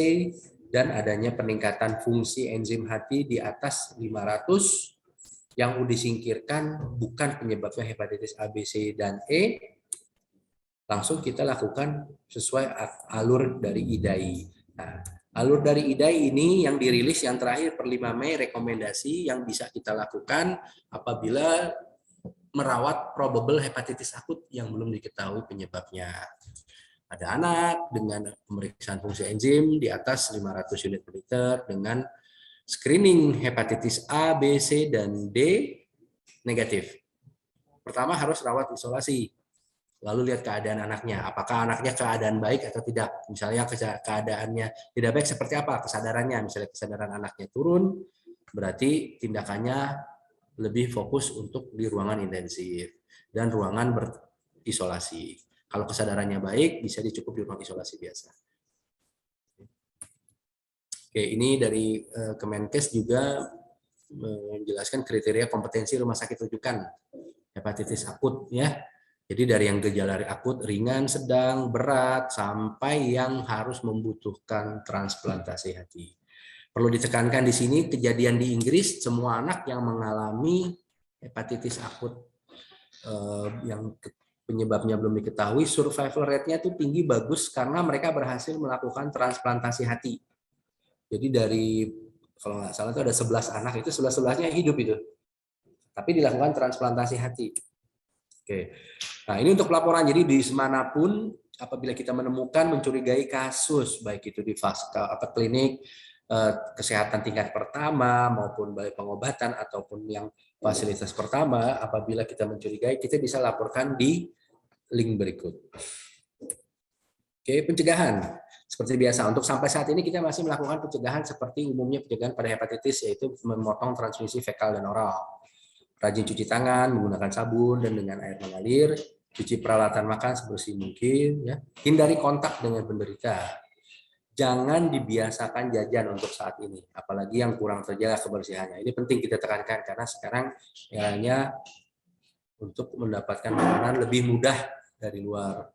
dan adanya peningkatan fungsi enzim hati di atas 500, yang disingkirkan bukan penyebabnya hepatitis A, B, C, dan E, langsung kita lakukan sesuai alur dari IDAI. Nah, alur dari IDAI ini yang dirilis yang terakhir per 5 Mei, rekomendasi yang bisa kita lakukan apabila merawat probable hepatitis akut yang belum diketahui penyebabnya. Ada anak dengan pemeriksaan fungsi enzim di atas 500 unit per liter dengan screening hepatitis A, B, C, dan D negatif. Pertama harus rawat isolasi. Lalu lihat keadaan anaknya. Apakah anaknya keadaan baik atau tidak. Misalnya keadaannya tidak baik seperti apa kesadarannya. Misalnya kesadaran anaknya turun, berarti tindakannya lebih fokus untuk di ruangan intensif dan ruangan berisolasi. Kalau kesadarannya baik, bisa dicukup di ruang isolasi biasa. Oke, ini dari Kemenkes juga menjelaskan kriteria kompetensi rumah sakit rujukan hepatitis akut ya. Jadi dari yang gejala akut, ringan, sedang, berat, sampai yang harus membutuhkan transplantasi hati. Perlu ditekankan di sini kejadian di Inggris, semua anak yang mengalami hepatitis akut yang penyebabnya belum diketahui, survival rate-nya itu tinggi, bagus karena mereka berhasil melakukan transplantasi hati. Jadi dari, kalau nggak salah itu ada 11 anak, itu 11-11-nya hidup itu. Tapi dilakukan transplantasi hati. Oke. Nah, ini untuk pelaporan. Jadi di manapun apabila kita menemukan mencurigai kasus, baik itu di klinik kesehatan tingkat pertama maupun balai pengobatan ataupun yang fasilitas pertama, apabila kita mencurigai, kita bisa laporkan di link berikut. Oke, pencegahan. Seperti biasa, untuk sampai saat ini kita masih melakukan pencegahan seperti umumnya pencegahan pada hepatitis, yaitu memotong transmisi fekal dan oral. Rajin cuci tangan, menggunakan sabun dan dengan air mengalir, cuci peralatan makan sebersih mungkin, ya. Hindari kontak dengan penderita. Jangan dibiasakan jajan untuk saat ini, apalagi yang kurang terjaga kebersihannya. Ini penting kita tekankan karena sekarang eranya untuk mendapatkan makanan lebih mudah dari luar.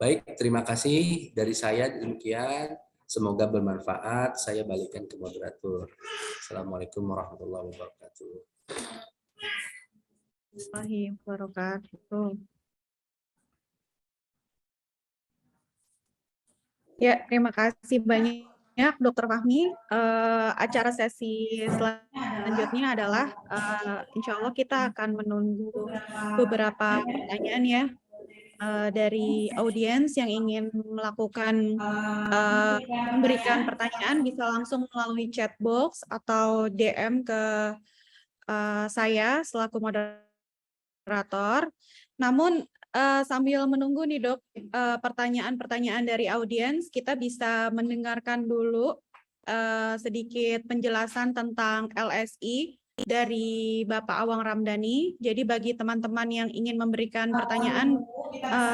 Baik, terima kasih dari saya, demikian. Semoga bermanfaat. Saya balikkan ke moderator. Assalamualaikum warahmatullahi wabarakatuh. Warahmatullahi wabarakatuh. Ya, terima kasih banyak Dr. Fahmi. Acara sesi selanjutnya adalah insya Allah kita akan menunggu beberapa pertanyaan ya dari audiens yang ingin melakukan memberikan pertanyaan bisa langsung melalui chat box atau DM ke saya selaku moderator. Namun sambil menunggu nih Dok, pertanyaan-pertanyaan dari audiens, kita bisa mendengarkan dulu sedikit penjelasan tentang LSI dari Bapak Awang Ramdhani. Jadi bagi teman-teman yang ingin memberikan pertanyaan,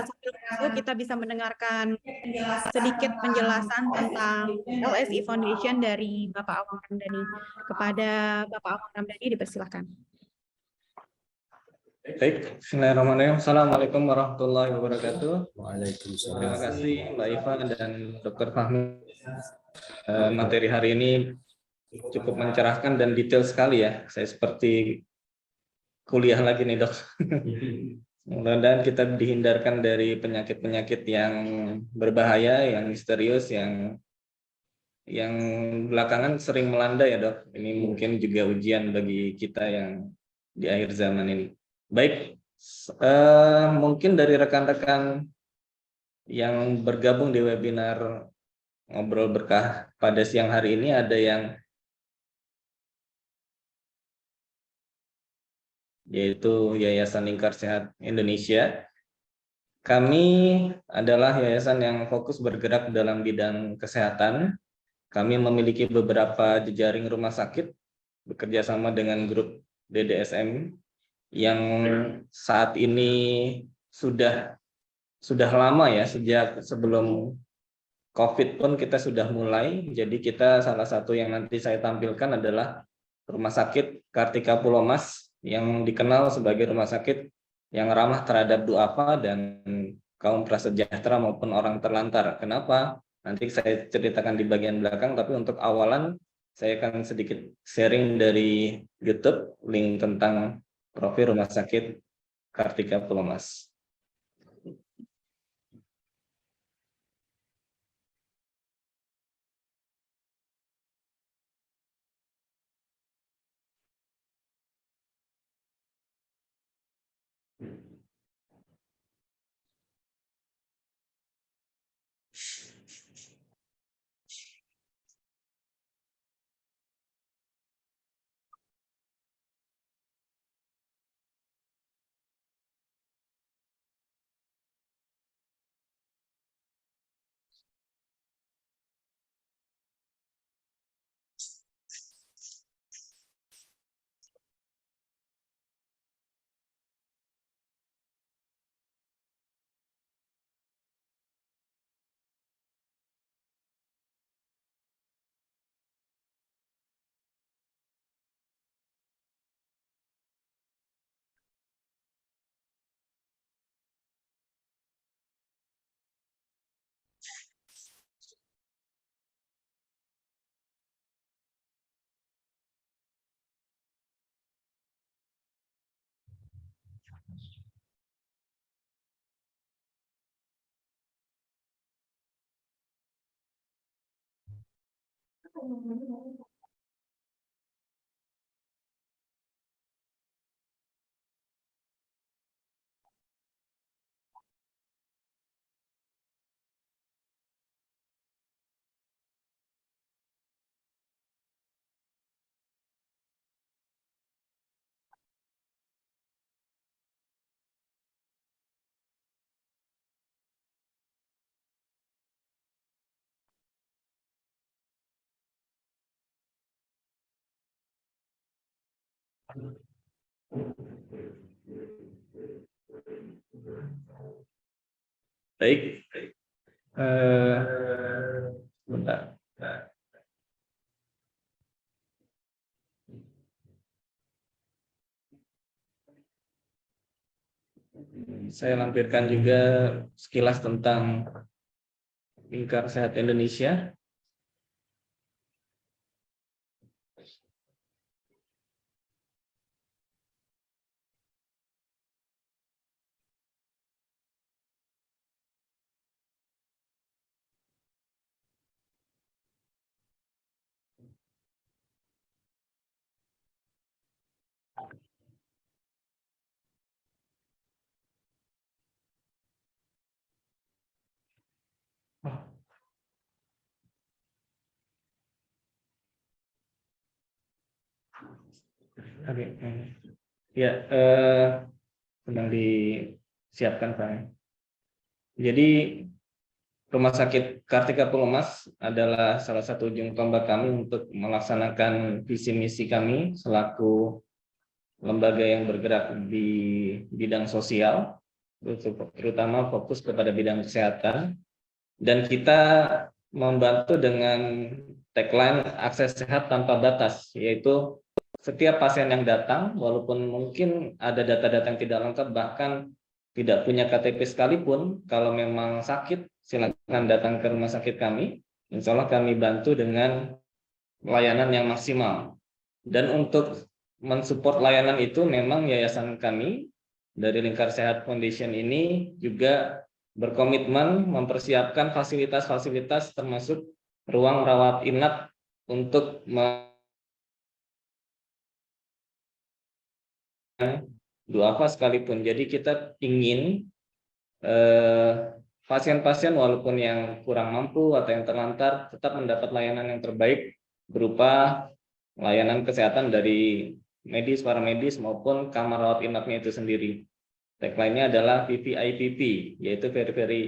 sambil menunggu kita bisa mendengarkan sedikit penjelasan tentang LSI Foundation dari Bapak Awang Ramdhani. Kepada Bapak Awang Ramdhani dipersilakan. Baik, Bismillahirrahmanirrahim. Assalamualaikum warahmatullahi wabarakatuh. Terima Waalaikumsalam. kasih Mbak Iva dan Dr. Fahmi. Materi hari ini cukup mencerahkan dan detail sekali ya. Saya seperti kuliah lagi nih Dok. Mudah-mudahan kita dihindarkan dari penyakit-penyakit yang berbahaya, yang misterius, yang belakangan sering melanda ya Dok. Ini mungkin juga ujian bagi kita yang di akhir zaman ini. Baik, mungkin dari rekan-rekan yang bergabung di webinar Ngobrol Berkah pada siang hari ini ada yang yaitu Yayasan Lingkar Sehat Indonesia. Kami adalah yayasan yang fokus bergerak dalam bidang kesehatan. Kami memiliki beberapa jejaring rumah sakit bekerja sama dengan grup DDSM yang saat ini sudah lama ya, sejak sebelum COVID pun kita sudah mulai. Jadi kita salah satu yang nanti saya tampilkan adalah Rumah Sakit Kartika Pulau Mas yang dikenal sebagai rumah sakit yang ramah terhadap duafa dan kaum prasejahtera maupun orang terlantar. Kenapa? Nanti saya ceritakan di bagian belakang, tapi untuk awalan saya akan sedikit sharing dari YouTube link tentang profil Rumah Sakit Kartika Pulau Mas. Baik, bentar. Saya lampirkan juga sekilas tentang Lingkar Sehat Indonesia. Ya, sedang disiapkan Pak. Jadi Rumah Sakit Kartika Pulemas adalah salah satu ujung tombak kami untuk melaksanakan visi misi kami selaku lembaga yang bergerak di bidang sosial, terutama fokus kepada bidang kesehatan. Dan kita membantu dengan tagline akses sehat tanpa batas, yaitu setiap pasien yang datang, walaupun mungkin ada data-data yang tidak lengkap, bahkan tidak punya KTP sekalipun, kalau memang sakit, silakan datang ke rumah sakit kami. Insya Allah kami bantu dengan layanan yang maksimal. Dan untuk mensupport layanan itu, memang yayasan kami dari Lingkar Sehat Foundation ini juga berkomitmen mempersiapkan fasilitas-fasilitas termasuk ruang rawat inap untuk duafa sekalipun. Jadi kita ingin pasien-pasien walaupun yang kurang mampu atau yang terlantar tetap mendapat layanan yang terbaik berupa layanan kesehatan dari medis, para medis maupun kamar rawat inapnya itu sendiri. Tagline-nya adalah VVIPP, yaitu very very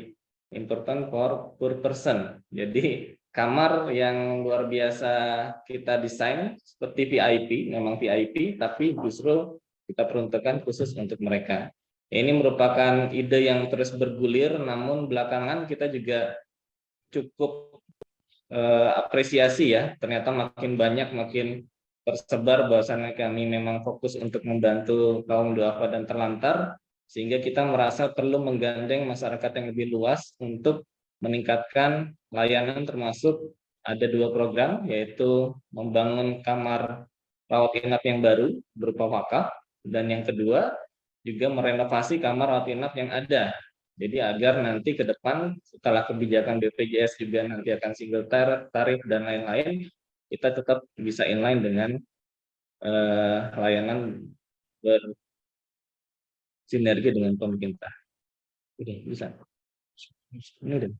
important for poor person. Jadi kamar yang luar biasa kita desain seperti VIP, memang VIP, tapi justru kita peruntukkan khusus untuk mereka. Ini merupakan ide yang terus bergulir, namun belakangan kita juga cukup apresiasi ya, ternyata makin banyak, makin tersebar bahwasannya kami memang fokus untuk membantu kaum duafa dan terlantar, sehingga kita merasa perlu menggandeng masyarakat yang lebih luas untuk meningkatkan layanan, termasuk ada 2 program, yaitu membangun kamar rawat inap yang baru berupa wakaf, dan yang kedua juga merenovasi kamar rawat inap yang ada. Jadi agar nanti ke depan setelah kebijakan BPJS juga nanti akan single tarif dan lain-lain, kita tetap bisa inline dengan layanan bersinergi dengan pemerintah. Oke, bisa. Ini udah.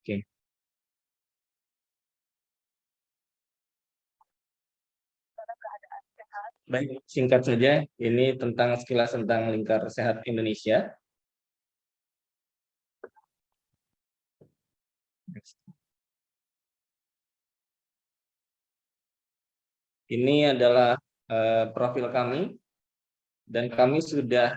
Oke. Baik, singkat saja, ini tentang sekilas tentang Lingkar Sehat Indonesia. Ini adalah profil kami, dan kami sudah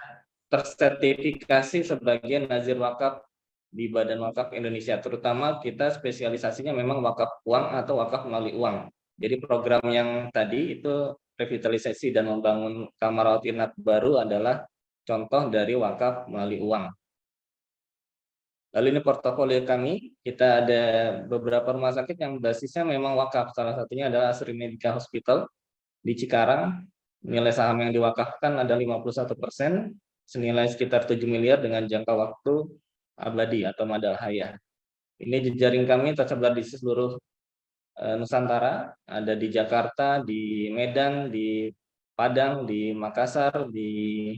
tersertifikasi sebagai Nazir Wakaf di Badan Wakaf Indonesia. Terutama kita spesialisasinya memang wakaf uang atau wakaf melalui uang. Jadi program yang tadi itu revitalisasi dan membangun kamar rawat inap baru adalah contoh dari wakaf melalui uang. Lalu ini portofolio kami, kita ada beberapa rumah sakit yang basisnya memang wakaf. Salah satunya adalah Asri Medica Hospital di Cikarang. Nilai saham yang diwakafkan ada 51%, senilai sekitar 7 miliar dengan jangka waktu abadi atau madal hayat. Ini jejaring kami tersebar di seluruh Nusantara, ada di Jakarta, di Medan, di Padang, di Makassar, di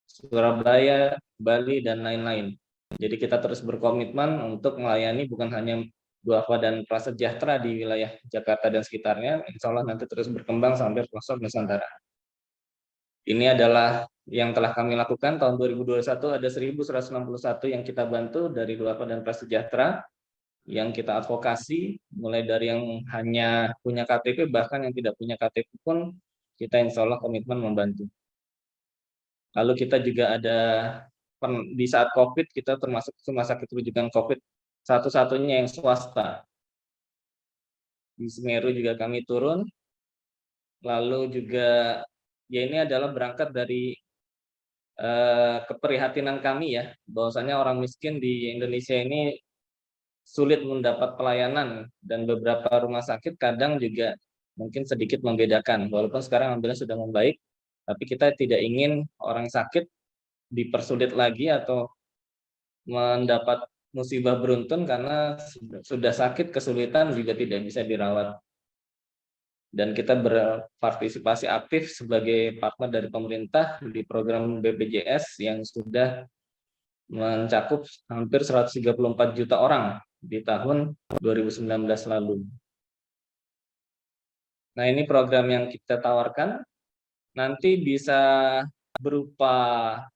Surabaya, Bali, dan lain-lain. Jadi kita terus berkomitmen untuk melayani bukan hanya duafa dan prasejahtera di wilayah Jakarta dan sekitarnya, insya Allah nanti terus berkembang sampai pelosok Nusantara. Ini adalah yang telah kami lakukan tahun 2021, ada 1.161 yang kita bantu dari duafa dan prasejahtera, yang kita advokasi, mulai dari yang hanya punya KTP, bahkan yang tidak punya KTP pun kita insya Allah komitmen membantu. Lalu kita juga ada di saat COVID, kita termasuk rumah sakit rujukan COVID satu-satunya yang swasta. Di Semeru juga kami turun. Lalu juga ya ini adalah berangkat dari keprihatinan kami ya, bahwasanya orang miskin di Indonesia ini sulit mendapat pelayanan, dan beberapa rumah sakit kadang juga mungkin sedikit membedakan. Walaupun sekarang alhamdulillah sudah membaik, tapi kita tidak ingin orang sakit dipersulit lagi atau mendapat musibah beruntun karena sudah sakit, kesulitan juga tidak bisa dirawat. Dan kita berpartisipasi aktif sebagai partner dari pemerintah di program BPJS yang sudah mencakup hampir 134 juta orang di tahun 2019 lalu. Nah, ini program yang kita tawarkan. nanti bisa berupa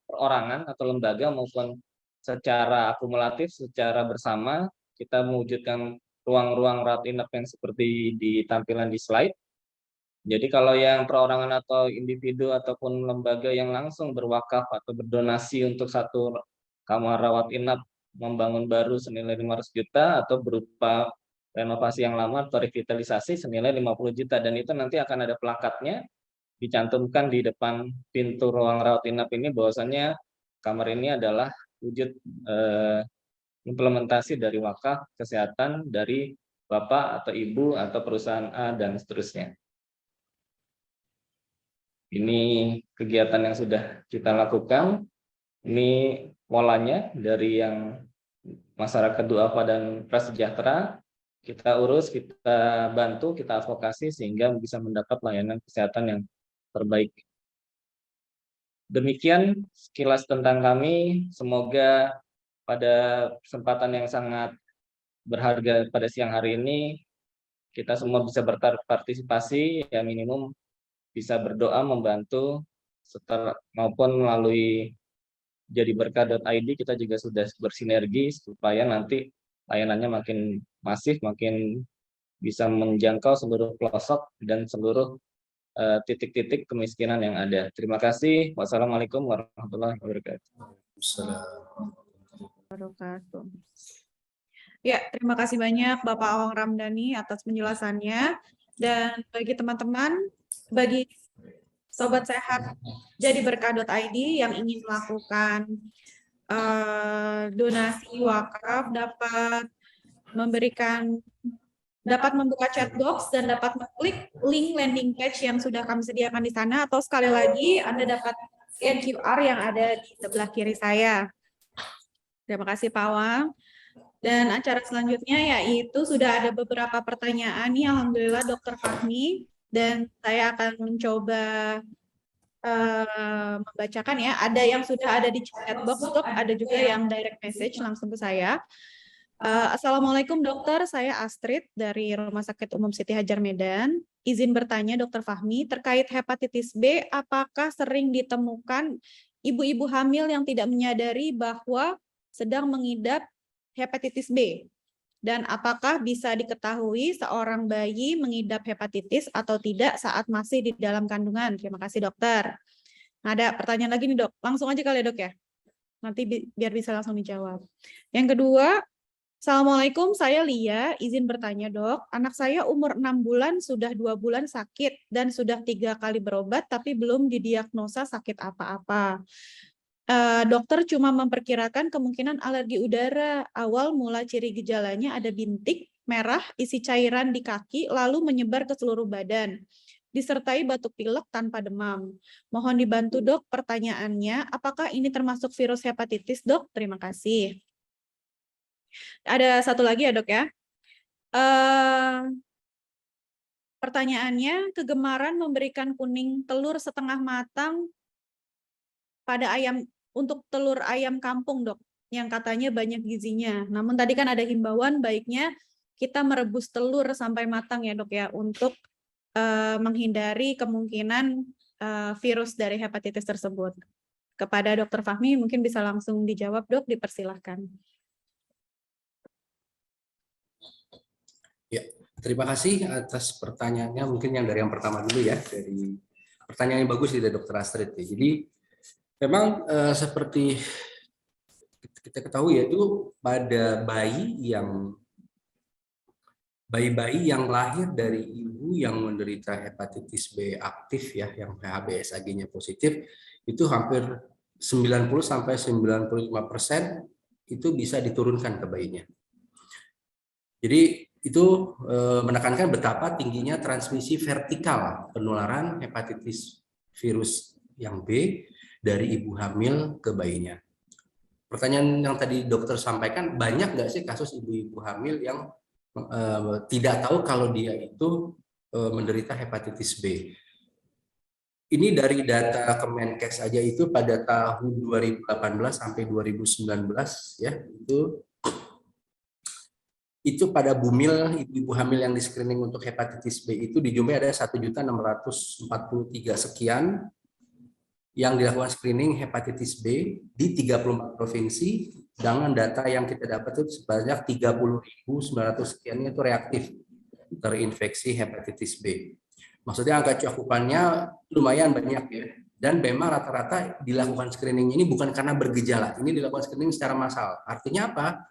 perorangan atau lembaga maupun secara akumulatif, secara bersama kita mewujudkan ruang-ruang rawat inap yang seperti di tampilan di slide. Jadi kalau yang perorangan atau individu ataupun lembaga yang langsung berwakaf atau berdonasi untuk satu kamar rawat inap membangun baru senilai 500 juta atau berupa renovasi yang lama atau revitalisasi senilai 50 juta, dan itu nanti akan ada plakatnya dicantumkan di depan pintu ruang rawat inap ini bahwasannya kamar ini adalah wujud implementasi dari wakaf kesehatan dari Bapak atau Ibu atau perusahaan A dan seterusnya. Ini kegiatan yang sudah kita lakukan. Ini polanya dari yang masyarakat duafa dan prasejahtera. Kita urus, kita bantu, kita advokasi sehingga bisa mendapat layanan kesehatan yang terbaik. Demikian sekilas tentang kami. Semoga pada kesempatan yang sangat berharga pada siang hari ini kita semua bisa berpartisipasi, ya minimum bisa berdoa membantu setelah maupun melalui jadiberkah.id kita juga sudah bersinergi supaya nanti layanannya makin masif, makin bisa menjangkau seluruh pelosok dan seluruh titik-titik kemiskinan yang ada. Terima kasih. Wassalamualaikum warahmatullahi wabarakatuh. Ya, terima kasih banyak Bapak Awang Ramdhani atas penjelasannya. Dan bagi teman-teman, bagi Sobat Sehat jadiberkah.id yang ingin melakukan donasi wakaf dapat membuka chat box dan dapat mengklik link landing page yang sudah kami sediakan di sana, atau sekali lagi Anda dapat scan QR yang ada di sebelah kiri saya. Terima kasih Pak Awang. Dan acara selanjutnya yaitu sudah ada beberapa pertanyaan nih, alhamdulillah Dr. Fahmi, dan saya akan mencoba membacakan ya. Ada yang sudah ada di chat box, Dok, ada juga yang direct message langsung ke saya. Assalamualaikum dokter, saya Astrid dari Rumah Sakit Umum Siti Hajar Medan. Izin bertanya Dr. Fahmi, terkait hepatitis B, apakah sering ditemukan ibu-ibu hamil yang tidak menyadari bahwa sedang mengidap hepatitis B? Dan apakah bisa diketahui seorang bayi mengidap hepatitis atau tidak saat masih di dalam kandungan? Terima kasih dokter. Nah, ada pertanyaan lagi nih dok, langsung aja kali ya dok ya. Nanti biar bisa langsung dijawab. Yang kedua, Assalamualaikum, saya Lia, izin bertanya dok, anak saya umur 6 bulan sudah 2 bulan sakit dan sudah 3 kali berobat tapi belum didiagnosa sakit apa-apa. Dokter cuma memperkirakan kemungkinan alergi udara. Awal mula ciri gejalanya ada bintik merah isi cairan di kaki lalu menyebar ke seluruh badan, disertai batuk pilek tanpa demam. Mohon dibantu dok, pertanyaannya apakah ini termasuk virus hepatitis dok? Terima kasih. Ada satu lagi ya dok ya. Pertanyaannya, kegemaran memberikan kuning telur setengah matang pada ayam untuk telur ayam kampung dok, yang katanya banyak gizinya. Namun tadi kan ada himbauan baiknya kita merebus telur sampai matang ya dok ya, untuk menghindari kemungkinan virus dari hepatitis tersebut. Kepada Dr. Fahmi mungkin bisa langsung dijawab dok, dipersilahkan. Ya, terima kasih atas pertanyaannya. Mungkin yang dari yang pertama dulu ya, dari pertanyaan yang bagus dari Dr. Astrid. Jadi memang seperti kita ketahui yaitu pada bayi-bayi yang lahir dari ibu yang menderita hepatitis B aktif ya, yang HBsAg-nya positif, itu hampir 90-95% itu bisa diturunkan ke bayinya. Jadi itu menekankan betapa tingginya transmisi vertikal penularan hepatitis virus yang B dari ibu hamil ke bayinya. Pertanyaan yang tadi dokter sampaikan, banyak nggak sih kasus ibu-ibu hamil yang tidak tahu kalau dia itu menderita hepatitis B? Ini dari data Kemenkes aja itu pada tahun 2018 sampai 2019 ya, itu itu pada bumil ibu hamil yang di screening untuk hepatitis B itu dijumpai ada 1.643 sekian yang dilakukan screening hepatitis B di 34 provinsi dengan data yang kita dapat itu sebanyak 30.900 sekian itu reaktif terinfeksi hepatitis B. Maksudnya angka cakupannya lumayan banyak ya. Dan memang rata-rata dilakukan screening ini bukan karena bergejala, ini dilakukan screening secara massal. Artinya apa?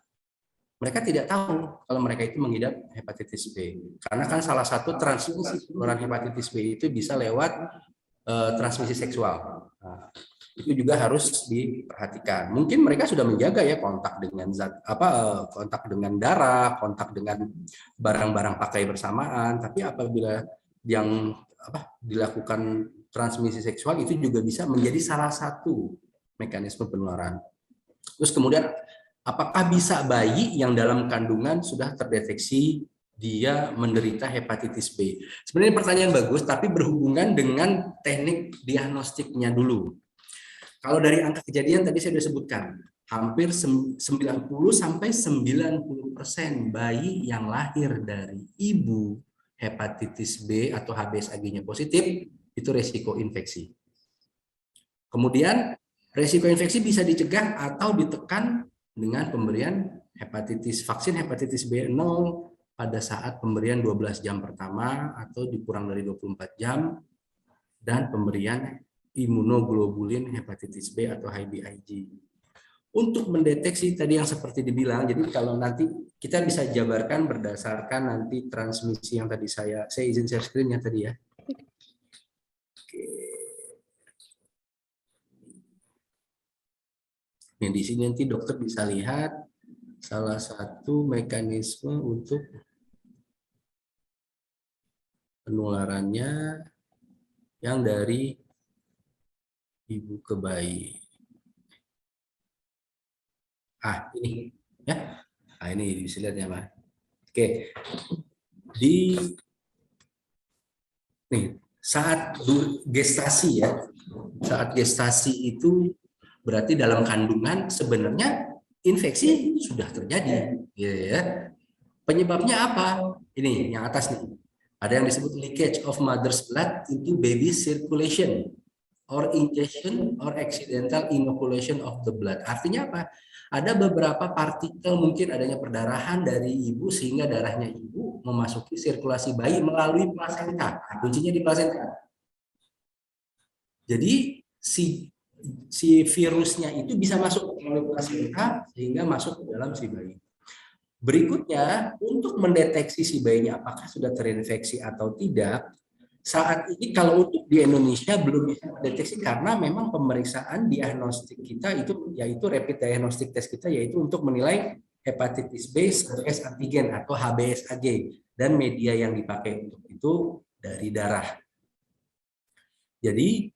Mereka tidak tahu kalau mereka itu mengidap hepatitis B. Karena kan salah satu transmisi penularan hepatitis B itu bisa lewat transmisi seksual. Nah, itu juga harus diperhatikan. Mungkin mereka sudah menjaga ya kontak dengan kontak dengan darah, kontak dengan barang-barang pakai bersamaan, tapi apabila yang dilakukan transmisi seksual itu juga bisa menjadi salah satu mekanisme penularan. Terus kemudian apakah bisa bayi yang dalam kandungan sudah terdeteksi dia menderita hepatitis B? Sebenarnya pertanyaan bagus, tapi berhubungan dengan teknik diagnostiknya dulu. Kalau dari angka kejadian tadi saya sudah sebutkan, hampir 90-90% bayi yang lahir dari ibu hepatitis B atau HBsAg-nya positif itu resiko infeksi. Kemudian resiko infeksi bisa dicegah atau ditekan dengan pemberian vaksin hepatitis B0 pada saat pemberian 12 jam pertama atau dikurang dari 24 jam dan pemberian imunoglobulin hepatitis B atau IgG. Untuk mendeteksi tadi yang seperti dibilang, jadi kalau nanti kita bisa jabarkan berdasarkan nanti transmisi yang tadi saya izin share screen-nya tadi ya. Oke. Nah, di sini nanti dokter bisa lihat salah satu mekanisme untuk penularannya yang dari ibu ke bayi. Ini ya. Ini bisa lihat ya, Mas. Oke. Saat gestasi ya. Saat gestasi itu berarti dalam kandungan sebenarnya infeksi sudah terjadi, ya. Penyebabnya apa? Ini yang atas nih. Ada yang disebut leakage of mother's blood into baby circulation or ingestion or accidental inoculation of the blood. Artinya apa? Ada beberapa partikel mungkin adanya perdarahan dari ibu sehingga darahnya ibu memasuki sirkulasi bayi melalui plasenta. Kuncinya di plasenta. Jadi si virusnya itu bisa masuk melalui plasenta sehingga masuk ke dalam si bayi. Berikutnya, untuk mendeteksi si bayinya apakah sudah terinfeksi atau tidak, saat ini kalau untuk di Indonesia belum bisa mendeteksi karena memang pemeriksaan diagnostik kita itu yaitu rapid diagnostic test kita yaitu untuk menilai hepatitis B surface antigen atau HBsAg dan media yang dipakai untuk itu dari darah. Jadi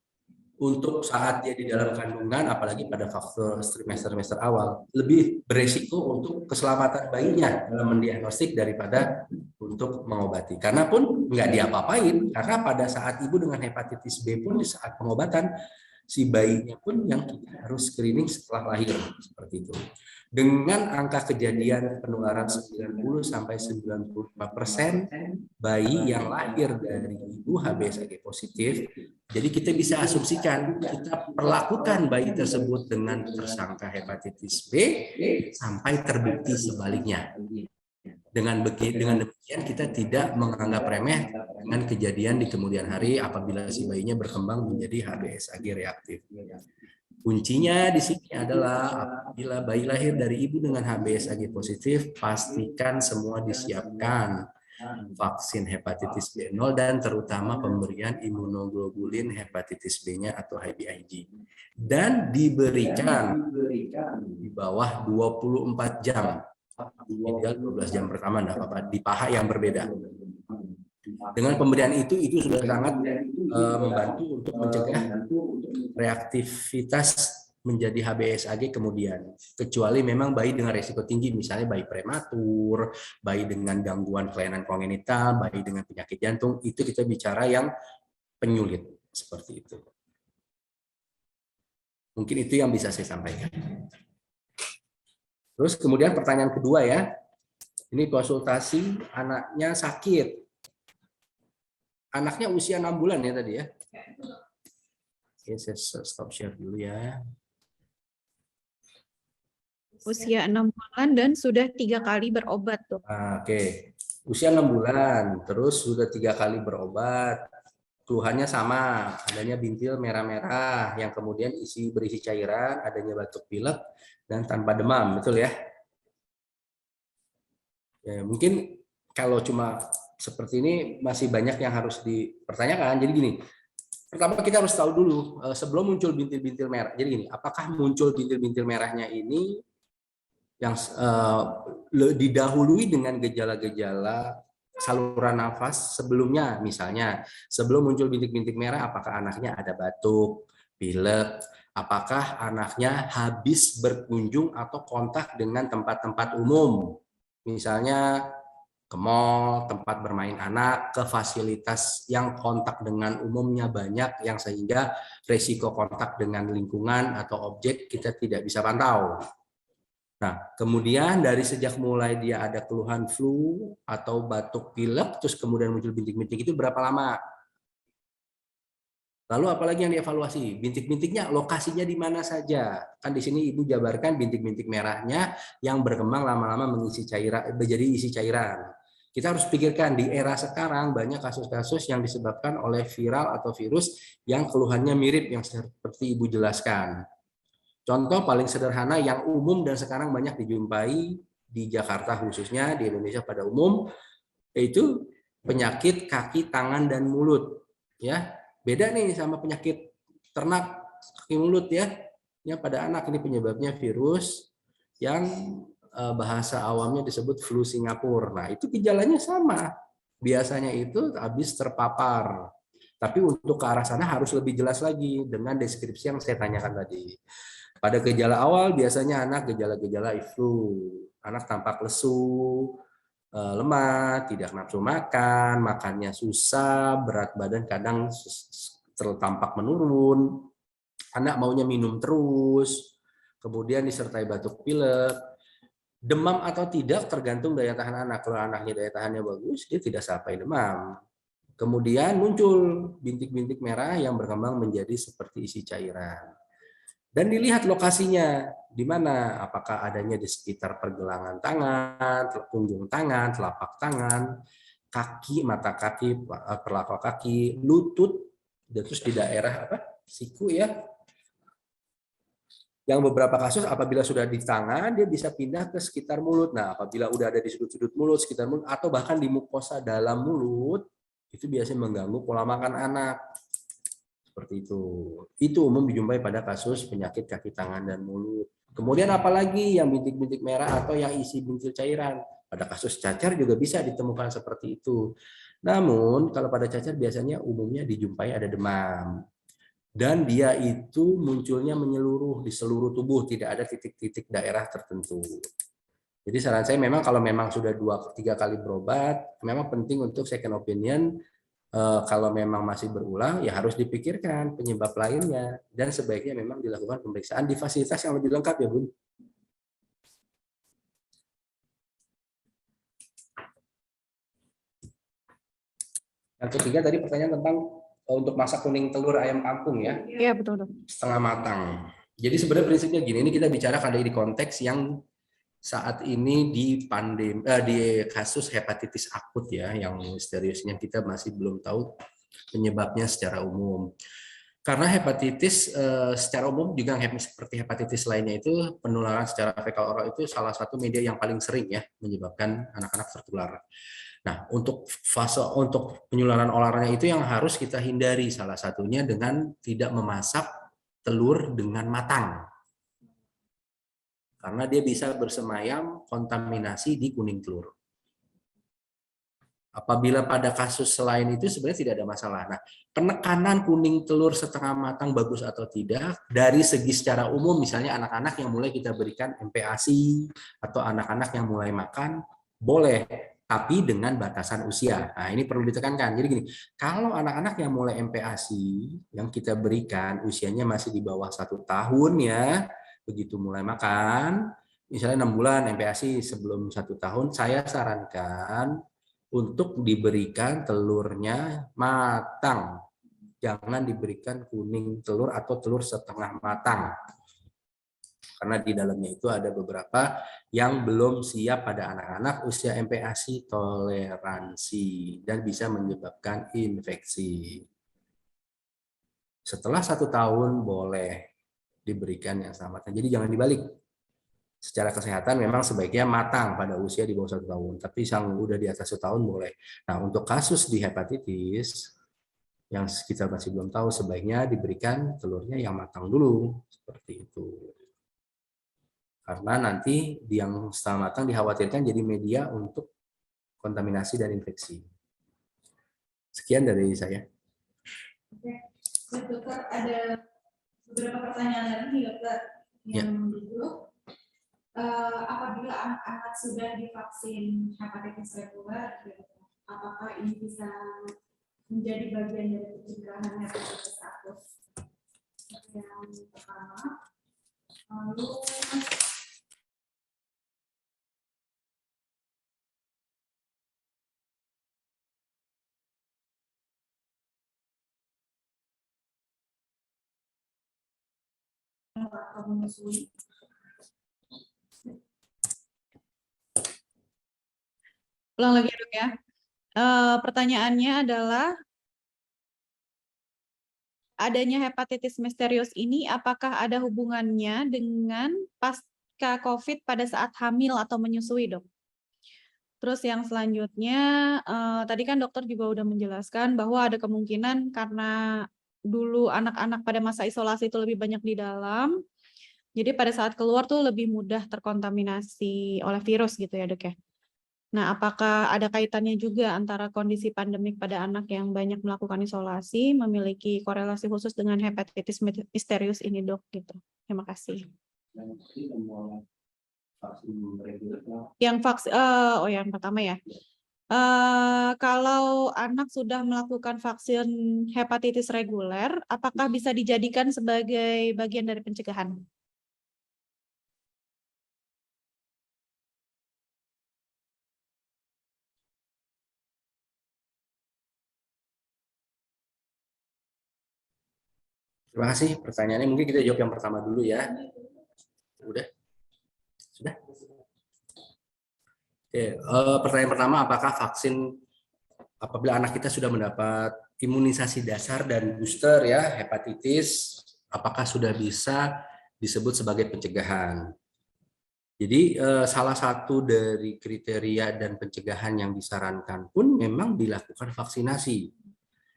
untuk saat dia di dalam kandungan, apalagi pada faktor trimester awal, lebih beresiko untuk keselamatan bayinya dalam mendiagnostik daripada untuk mengobati. Karena pun nggak diapa-apain, karena pada saat ibu dengan hepatitis B pun di saat pengobatan, si bayinya pun yang kita harus screening setelah lahir, seperti itu. Dengan angka kejadian penularan 90-95% bayi yang lahir dari ibu HBsAg positif, jadi kita bisa asumsikan kita perlakukan bayi tersebut dengan tersangka hepatitis B sampai terbukti sebaliknya. Dengan demikian kita tidak menganggap remeh dengan kejadian di kemudian hari apabila si bayinya berkembang menjadi HBsAg reaktif. Kuncinya di sini adalah apabila bayi lahir dari ibu dengan HBsAg positif, pastikan semua disiapkan vaksin hepatitis B0 dan terutama pemberian imunoglobulin hepatitis B-nya atau IgG. Dan diberikan di bawah 24 jam. Ideal 12 jam pertama enggak apa-apa, di paha yang berbeda. Dengan pemberian itu sudah sangat membantu untuk mencegah reaktivitas menjadi HBsAg kemudian. Kecuali memang bayi dengan resiko tinggi, misalnya bayi prematur, bayi dengan gangguan kelainan kongenital, bayi dengan penyakit jantung, itu kita bicara yang penyulit seperti itu. Mungkin itu yang bisa saya sampaikan. Terus kemudian pertanyaan kedua ya. Ini konsultasi, anaknya sakit. Anaknya usia 6 bulan ya tadi ya. Oke, saya stop share dulu ya. Usia 6 bulan dan sudah 3 kali berobat, Dok. Oke, usia 6 bulan, terus sudah 3 kali berobat. Keluhannya sama, adanya bintil merah-merah yang kemudian berisi cairan, adanya batuk pilek dan tanpa demam, betul ya? Ya, mungkin kalau cuma seperti ini masih banyak yang harus dipertanyakan. Jadi gini, pertama kita harus tahu dulu sebelum muncul bintil-bintil merah. Jadi gini, apakah muncul bintil-bintil merahnya ini yang didahului dengan gejala-gejala saluran nafas sebelumnya, misalnya sebelum muncul bintik-bintik merah, apakah anaknya ada batuk, pilek, apakah anaknya habis berkunjung atau kontak dengan tempat-tempat umum, misalnya ke mall, tempat bermain anak, ke fasilitas yang kontak dengan umumnya banyak, yang sehingga resiko kontak dengan lingkungan atau objek kita tidak bisa pantau. Nah, kemudian dari sejak mulai dia ada keluhan flu atau batuk pilek, terus kemudian muncul bintik-bintik itu berapa lama? Lalu apalagi yang dievaluasi? Bintik-bintiknya lokasinya di mana saja? Kan di sini Ibu jabarkan bintik-bintik merahnya yang berkembang lama-lama mengisi cairan, menjadi isi cairan. Kita harus pikirkan di era sekarang banyak kasus-kasus yang disebabkan oleh viral atau virus yang keluhannya mirip yang seperti Ibu jelaskan. Contoh paling sederhana yang umum dan sekarang banyak dijumpai di Jakarta khususnya, di Indonesia pada umum, yaitu penyakit kaki, tangan, dan mulut. Ya, beda nih sama penyakit ternak kaki mulut ya. Ya, pada anak ini penyebabnya virus yang bahasa awamnya disebut flu Singapura. Nah, itu gejalanya sama. Biasanya itu habis terpapar. Tapi untuk ke arah sana harus lebih jelas lagi dengan deskripsi yang saya tanyakan tadi. Pada gejala awal biasanya anak gejala-gejala flu, anak tampak lesu, lemah, tidak nafsu makan, makannya susah, berat badan kadang tampak menurun, anak maunya minum terus, kemudian disertai batuk pilek, demam atau tidak tergantung daya tahan anak. Kalau anaknya daya tahannya bagus, dia tidak sampai demam. Kemudian muncul bintik-bintik merah yang berkembang menjadi seperti isi cairan. Dan dilihat lokasinya, di mana, apakah adanya di sekitar pergelangan tangan, punggung tangan, telapak tangan, kaki, mata kaki, perlakuan kaki, lutut, dan terus di daerah siku ya. Yang beberapa kasus apabila sudah di tangan, dia bisa pindah ke sekitar mulut. Nah, apabila udah ada di sudut-sudut mulut, sekitar mulut, atau bahkan di mukosa dalam mulut, itu biasanya mengganggu pola makan anak. Seperti itu. Itu umum dijumpai pada kasus penyakit kaki, tangan, dan mulut. Kemudian apalagi yang bintik-bintik merah atau yang isi bintil cairan. Pada kasus cacar juga bisa ditemukan seperti itu. Namun kalau pada cacar biasanya umumnya dijumpai ada demam. Dan dia itu munculnya menyeluruh di seluruh tubuh, tidak ada titik-titik daerah tertentu. Jadi saran saya memang kalau memang sudah 2-3 kali berobat, memang penting untuk second opinion. Kalau memang masih berulang, ya harus dipikirkan penyebab lainnya. Dan sebaiknya memang dilakukan pemeriksaan di fasilitas yang lebih lengkap ya, Bun. Yang ketiga tadi pertanyaan tentang untuk masak kuning telur ayam kampung ya. Iya, betul, Dok. Setengah matang. Jadi sebenarnya prinsipnya gini, ini kita bicara kali di konteks yang saat ini di kasus hepatitis akut ya, yang misteriusnya kita masih belum tahu penyebabnya secara umum. Karena hepatitis secara umum juga seperti hepatitis lainnya itu penularan secara fekal oral itu salah satu media yang paling sering ya menyebabkan anak-anak tertular. Nah, untuk penularan oralnya itu yang harus kita hindari, salah satunya dengan tidak memasak telur dengan matang. Karena dia bisa bersemayam kontaminasi di kuning telur. Apabila pada kasus selain itu sebenarnya tidak ada masalah. Nah, penekanan kuning telur setengah matang bagus atau tidak, dari segi secara umum misalnya anak-anak yang mulai kita berikan MPASI atau anak-anak yang mulai makan, boleh, tapi dengan batasan usia. Nah, ini perlu ditekankan. Jadi gini, kalau anak-anak yang mulai MPASI yang kita berikan usianya masih di bawah 1 tahun ya, begitu mulai makan, misalnya 6 bulan MPASI sebelum 1 tahun, saya sarankan untuk diberikan telurnya matang. Jangan diberikan kuning telur atau telur setengah matang. Karena di dalamnya itu ada beberapa yang belum siap pada anak-anak usia MPASI toleransi dan bisa menyebabkan infeksi. Setelah 1 tahun boleh diberikan yang sama. Jadi jangan dibalik. Secara kesehatan memang sebaiknya matang pada usia di bawah 1 tahun, tapi yang udah di atas 1 tahun boleh. Nah, untuk kasus di hepatitis yang kita masih belum tahu, sebaiknya diberikan telurnya yang matang dulu, seperti itu. Karena nanti yang setengah matang dikhawatirkan jadi media untuk kontaminasi dan infeksi. Sekian dari saya. Oke, dokter, ada beberapa pertanyaan lagi nih dokter. Yang dulu, apabila anak-anak sudah divaksin hepatitis reguler, apakah ini bisa menjadi bagian dari pencegahan hepatitis akut? Yang pertama, lalu atau menyusui. Ulang lagi dok ya. Pertanyaannya adalah adanya hepatitis misterius ini apakah ada hubungannya dengan pasca COVID pada saat hamil atau menyusui dok? Terus yang selanjutnya, tadi kan dokter juga udah menjelaskan bahwa ada kemungkinan karena dulu anak-anak pada masa isolasi itu lebih banyak di dalam, jadi pada saat keluar tuh lebih mudah terkontaminasi oleh virus gitu ya dok ya. Nah, apakah ada kaitannya juga antara kondisi pandemik pada anak yang banyak melakukan isolasi memiliki korelasi khusus dengan hepatitis misterius ini dok gitu? Terima kasih. Yang vaksin, yang pertama ya. Kalau anak sudah melakukan vaksin hepatitis reguler, apakah bisa dijadikan sebagai bagian dari pencegahan? Terima kasih pertanyaannya. Mungkin kita jawab yang pertama dulu ya. Udah? Sudah? Oke, pertanyaan pertama, apakah vaksin apabila anak kita sudah mendapat imunisasi dasar dan booster ya hepatitis, apakah sudah bisa disebut sebagai pencegahan? Jadi salah satu dari kriteria dan pencegahan yang disarankan pun memang dilakukan vaksinasi.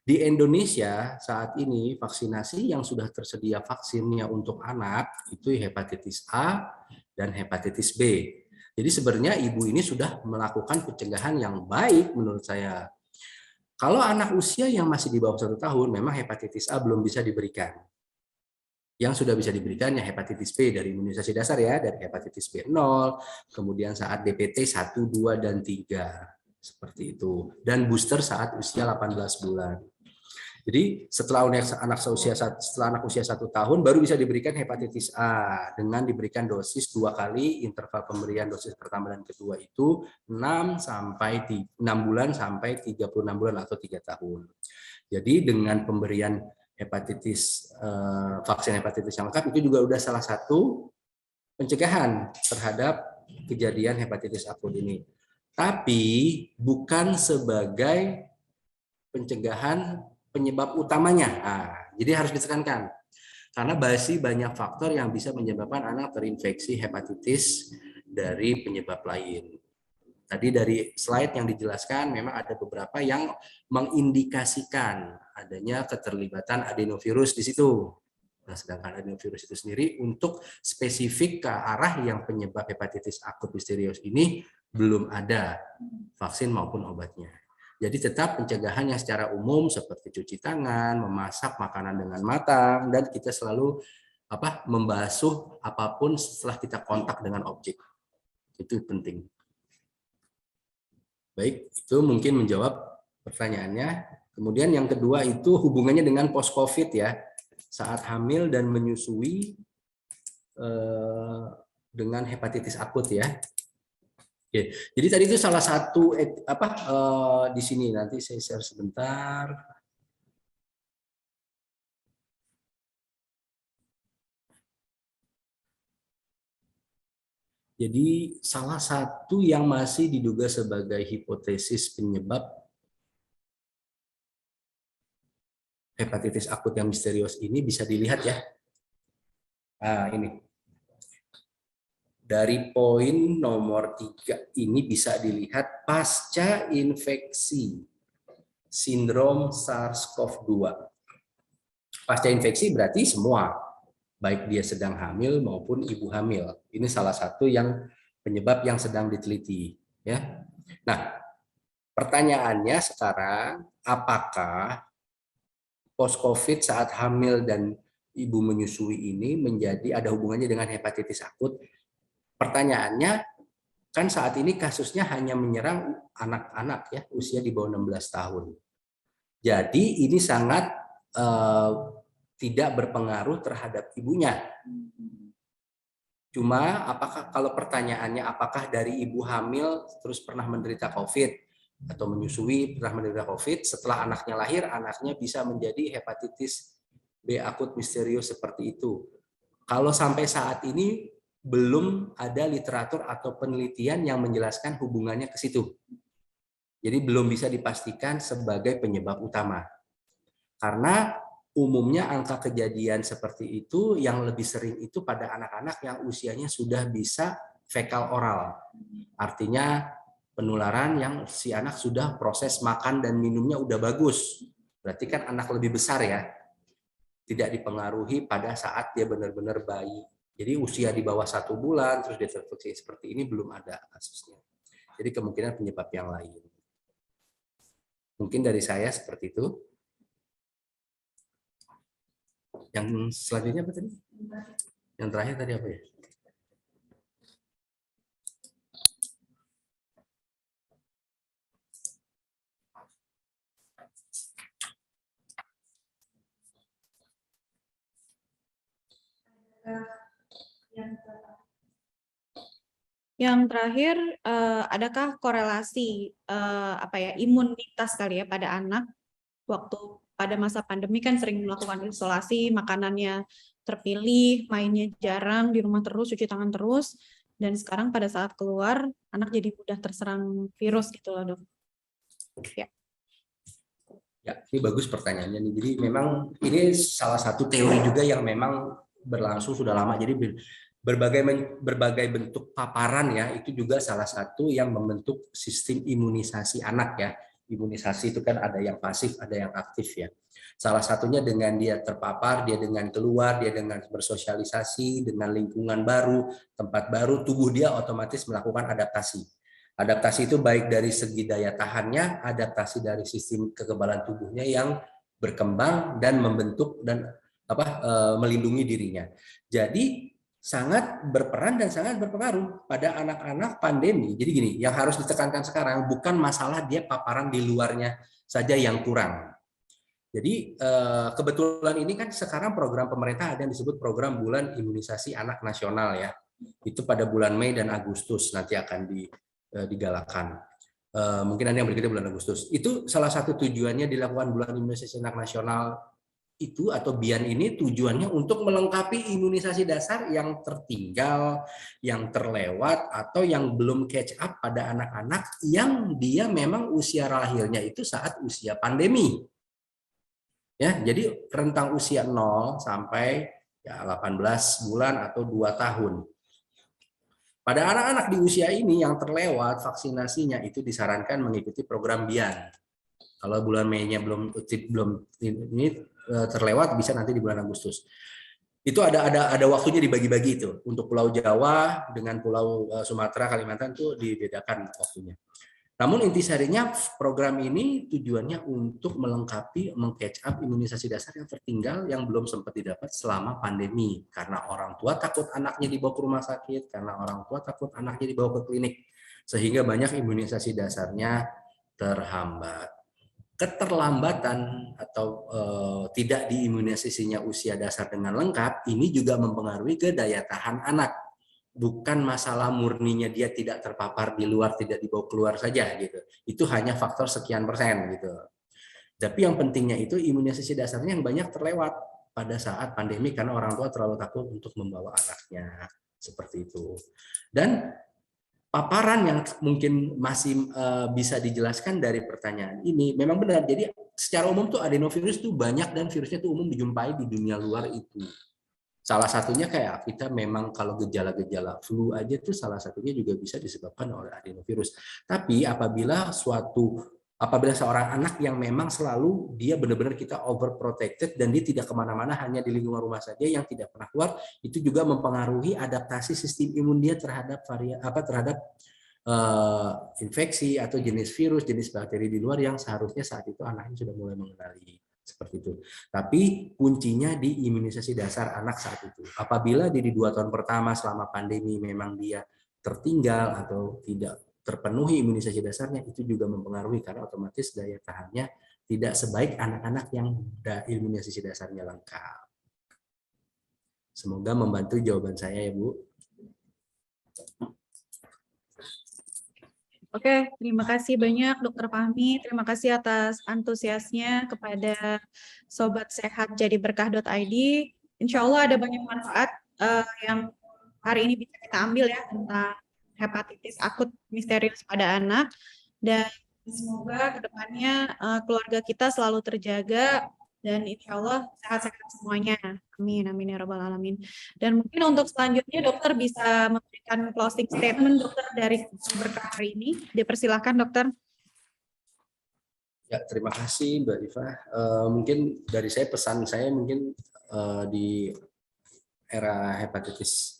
Di Indonesia saat ini vaksinasi yang sudah tersedia vaksinnya untuk anak itu hepatitis A dan hepatitis B. Jadi sebenarnya ibu ini sudah melakukan pencegahan yang baik menurut saya. Kalau anak usia yang masih di bawah 1 tahun memang hepatitis A belum bisa diberikan. Yang sudah bisa diberikan ya hepatitis B dari imunisasi dasar ya, dari hepatitis B0, kemudian saat DPT 1, 2, dan 3. Seperti itu. Dan booster saat usia 18 bulan. Jadi setelah anak usia 1 tahun baru bisa diberikan hepatitis A dengan diberikan dosis 2 kali, interval pemberian dosis pertama dan kedua itu 6 bulan sampai 36 bulan atau 3 tahun. Jadi dengan pemberian vaksin hepatitis yang lengkap itu juga udah salah satu pencegahan terhadap kejadian hepatitis akut ini. Tapi bukan sebagai pencegahan penyebab utamanya. Nah, jadi harus ditekankan. Karena masih banyak faktor yang bisa menyebabkan anak terinfeksi hepatitis dari penyebab lain. Tadi dari slide yang dijelaskan memang ada beberapa yang mengindikasikan adanya keterlibatan adenovirus di situ. Nah, sedangkan adenovirus itu sendiri untuk spesifik ke arah yang penyebab hepatitis akut misterius ini belum ada vaksin maupun obatnya. Jadi tetap pencegahan yang secara umum seperti cuci tangan, memasak makanan dengan matang, dan kita selalu membasuh apapun setelah kita kontak dengan objek. Itu penting. Baik, itu mungkin menjawab pertanyaannya. Kemudian yang kedua itu hubungannya dengan post-COVID ya. Saat hamil dan menyusui dengan hepatitis akut ya. Oke, jadi tadi itu salah satu di sini nanti saya share sebentar. Jadi salah satu yang masih diduga sebagai hipotesis penyebab hepatitis akut yang misterius ini bisa dilihat ya. Nah, ini. Dari poin nomor 3 ini bisa dilihat pasca infeksi sindrom SARS-CoV-2. Pasca infeksi berarti semua, baik dia sedang hamil maupun ibu hamil. Ini salah satu yang penyebab yang sedang diteliti. Ya. Nah, pertanyaannya sekarang, apakah post-COVID saat hamil dan ibu menyusui ini ada hubungannya dengan hepatitis akut? Pertanyaannya, kan saat ini kasusnya hanya menyerang anak-anak ya, usia di bawah 16 tahun. Jadi ini sangat tidak berpengaruh terhadap ibunya. Cuma kalau pertanyaannya apakah dari ibu hamil terus pernah menderita COVID atau menyusui pernah menderita COVID, setelah anaknya lahir, anaknya bisa menjadi hepatitis B akut misterius seperti itu. Kalau sampai saat ini belum ada literatur atau penelitian yang menjelaskan hubungannya ke situ. Jadi belum bisa dipastikan sebagai penyebab utama. Karena umumnya angka kejadian seperti itu yang lebih sering itu pada anak-anak yang usianya sudah bisa fekal oral. Artinya penularan yang si anak sudah proses makan dan minumnya udah bagus. Berarti kan anak lebih besar ya. Tidak dipengaruhi pada saat dia benar-benar bayi. Jadi usia di bawah 1 bulan, terus dia terinfeksi seperti ini belum ada kasusnya. Jadi kemungkinan penyebab yang lain. Mungkin dari saya seperti itu. Yang selanjutnya apa tadi? Yang terakhir tadi apa ya? Yang terakhir, adakah korelasi imunitas kali ya pada anak waktu pada masa pandemi kan sering melakukan isolasi, makanannya terpilih, mainnya jarang, di rumah terus, cuci tangan terus, dan sekarang pada saat keluar anak jadi mudah terserang virus gitu loh, Dok. Ya. Ya, ini bagus pertanyaannya nih. Jadi memang ini salah satu teori juga yang memang berlangsung sudah lama. Jadi berbagai bentuk paparan ya, itu juga salah satu yang membentuk sistem imunisasi anak ya. Imunisasi itu kan ada yang pasif, ada yang aktif ya. Salah satunya dengan dia terpapar, dia dengan keluar, dia dengan bersosialisasi, dengan lingkungan baru, tempat baru, tubuh dia otomatis melakukan adaptasi. Adaptasi itu baik dari segi daya tahannya, adaptasi dari sistem kekebalan tubuhnya yang berkembang dan membentuk dan melindungi dirinya. Jadi sangat berperan dan sangat berpengaruh pada anak-anak pandemi. Jadi gini, yang harus ditekankan sekarang bukan masalah dia paparan di luarnya saja yang kurang. Jadi kebetulan ini kan sekarang program pemerintah ada yang disebut program bulan imunisasi anak nasional ya. Itu pada bulan Mei dan Agustus nanti akan digalakan. Mungkin ada yang berikutnya bulan Agustus. Itu salah satu tujuannya dilakukan bulan imunisasi anak nasional itu atau BIAN ini tujuannya untuk melengkapi imunisasi dasar yang tertinggal, yang terlewat, atau yang belum catch up pada anak-anak yang dia memang usia lahirnya itu saat usia pandemi. Ya, jadi rentang usia 0 sampai 18 bulan atau 2 tahun. Pada anak-anak di usia ini yang terlewat vaksinasinya itu disarankan mengikuti program BIAN. Kalau bulan Mei-nya belum ini terlewat, bisa nanti di bulan Agustus. Itu ada waktunya dibagi-bagi itu. Untuk Pulau Jawa dengan Pulau Sumatera, Kalimantan itu dibedakan waktunya. Namun intisarinya program ini tujuannya untuk melengkapi, meng-catch up imunisasi dasar yang tertinggal yang belum sempat didapat selama pandemi. Karena orang tua takut anaknya dibawa ke rumah sakit, karena orang tua takut anaknya dibawa ke klinik. Sehingga banyak imunisasi dasarnya terhambat. Keterlambatan atau tidak diimunisasinya usia dasar dengan lengkap ini juga mempengaruhi ke daya tahan anak. bukan masalah murninya dia tidak terpapar di luar, tidak dibawa keluar saja gitu. Itu hanya faktor sekian persen gitu. Tapi yang pentingnya itu imunisasi dasarnya yang banyak terlewat pada saat pandemi karena orang tua terlalu takut untuk membawa anaknya seperti itu. Dan paparan yang mungkin masih bisa dijelaskan dari pertanyaan ini memang benar. Jadi secara umum tuh adenovirus tuh banyak dan virusnya tuh umum dijumpai di dunia luar itu. Salah satunya kayak kita memang kalau gejala-gejala flu aja tuh salah satunya juga bisa disebabkan oleh adenovirus. Tapi apabila seorang anak yang memang selalu dia benar-benar kita overprotected dan dia tidak kemana-mana hanya di lingkungan rumah saja yang tidak pernah keluar, itu juga mempengaruhi adaptasi sistem imun dia terhadap infeksi atau jenis virus, jenis bakteri di luar yang seharusnya saat itu anaknya sudah mulai mengenali seperti itu. Tapi kuncinya di imunisasi dasar anak saat itu. Apabila di 2 tahun pertama selama pandemi memang dia tertinggal atau tidak terpenuhi imunisasi dasarnya, itu juga mempengaruhi karena otomatis daya tahannya tidak sebaik anak-anak yang imunisasi dasarnya lengkap. Semoga membantu jawaban saya ya Bu. Oke, terima kasih banyak Dokter Fahmi. Terima kasih atas antusiasnya kepada Sobat Sehat Jadi Berkah.id. Insya Allah ada banyak manfaat yang hari ini bisa kita ambil ya tentang hepatitis akut misterius pada anak, dan semoga kedepannya keluarga kita selalu terjaga dan insya Allah sehat-sehat semuanya. Amin, amin ya rabbal alamin. Dan mungkin untuk selanjutnya dokter bisa memberikan closing statement dokter dari berkah hari ini. Dipersilahkan dokter. Ya, terima kasih Mbak Iva. Mungkin dari saya pesan saya mungkin di era hepatitis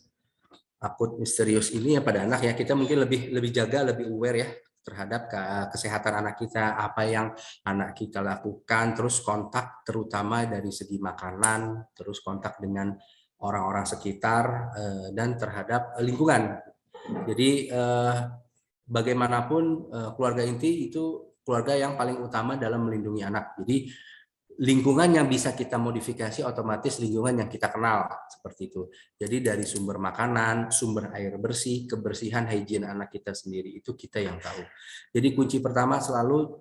akut misterius ini ya pada anak ya, kita mungkin lebih jaga, lebih aware ya terhadap kesehatan anak kita, apa yang anak kita lakukan, terus kontak terutama dari segi makanan, terus kontak dengan orang-orang sekitar dan terhadap lingkungan. Jadi bagaimanapun keluarga inti itu keluarga yang paling utama dalam melindungi anak. Jadi lingkungan yang bisa kita modifikasi otomatis lingkungan yang kita kenal seperti itu. Jadi dari sumber makanan, sumber air bersih, kebersihan, hygiene anak kita sendiri itu kita yang tahu. Jadi kunci pertama selalu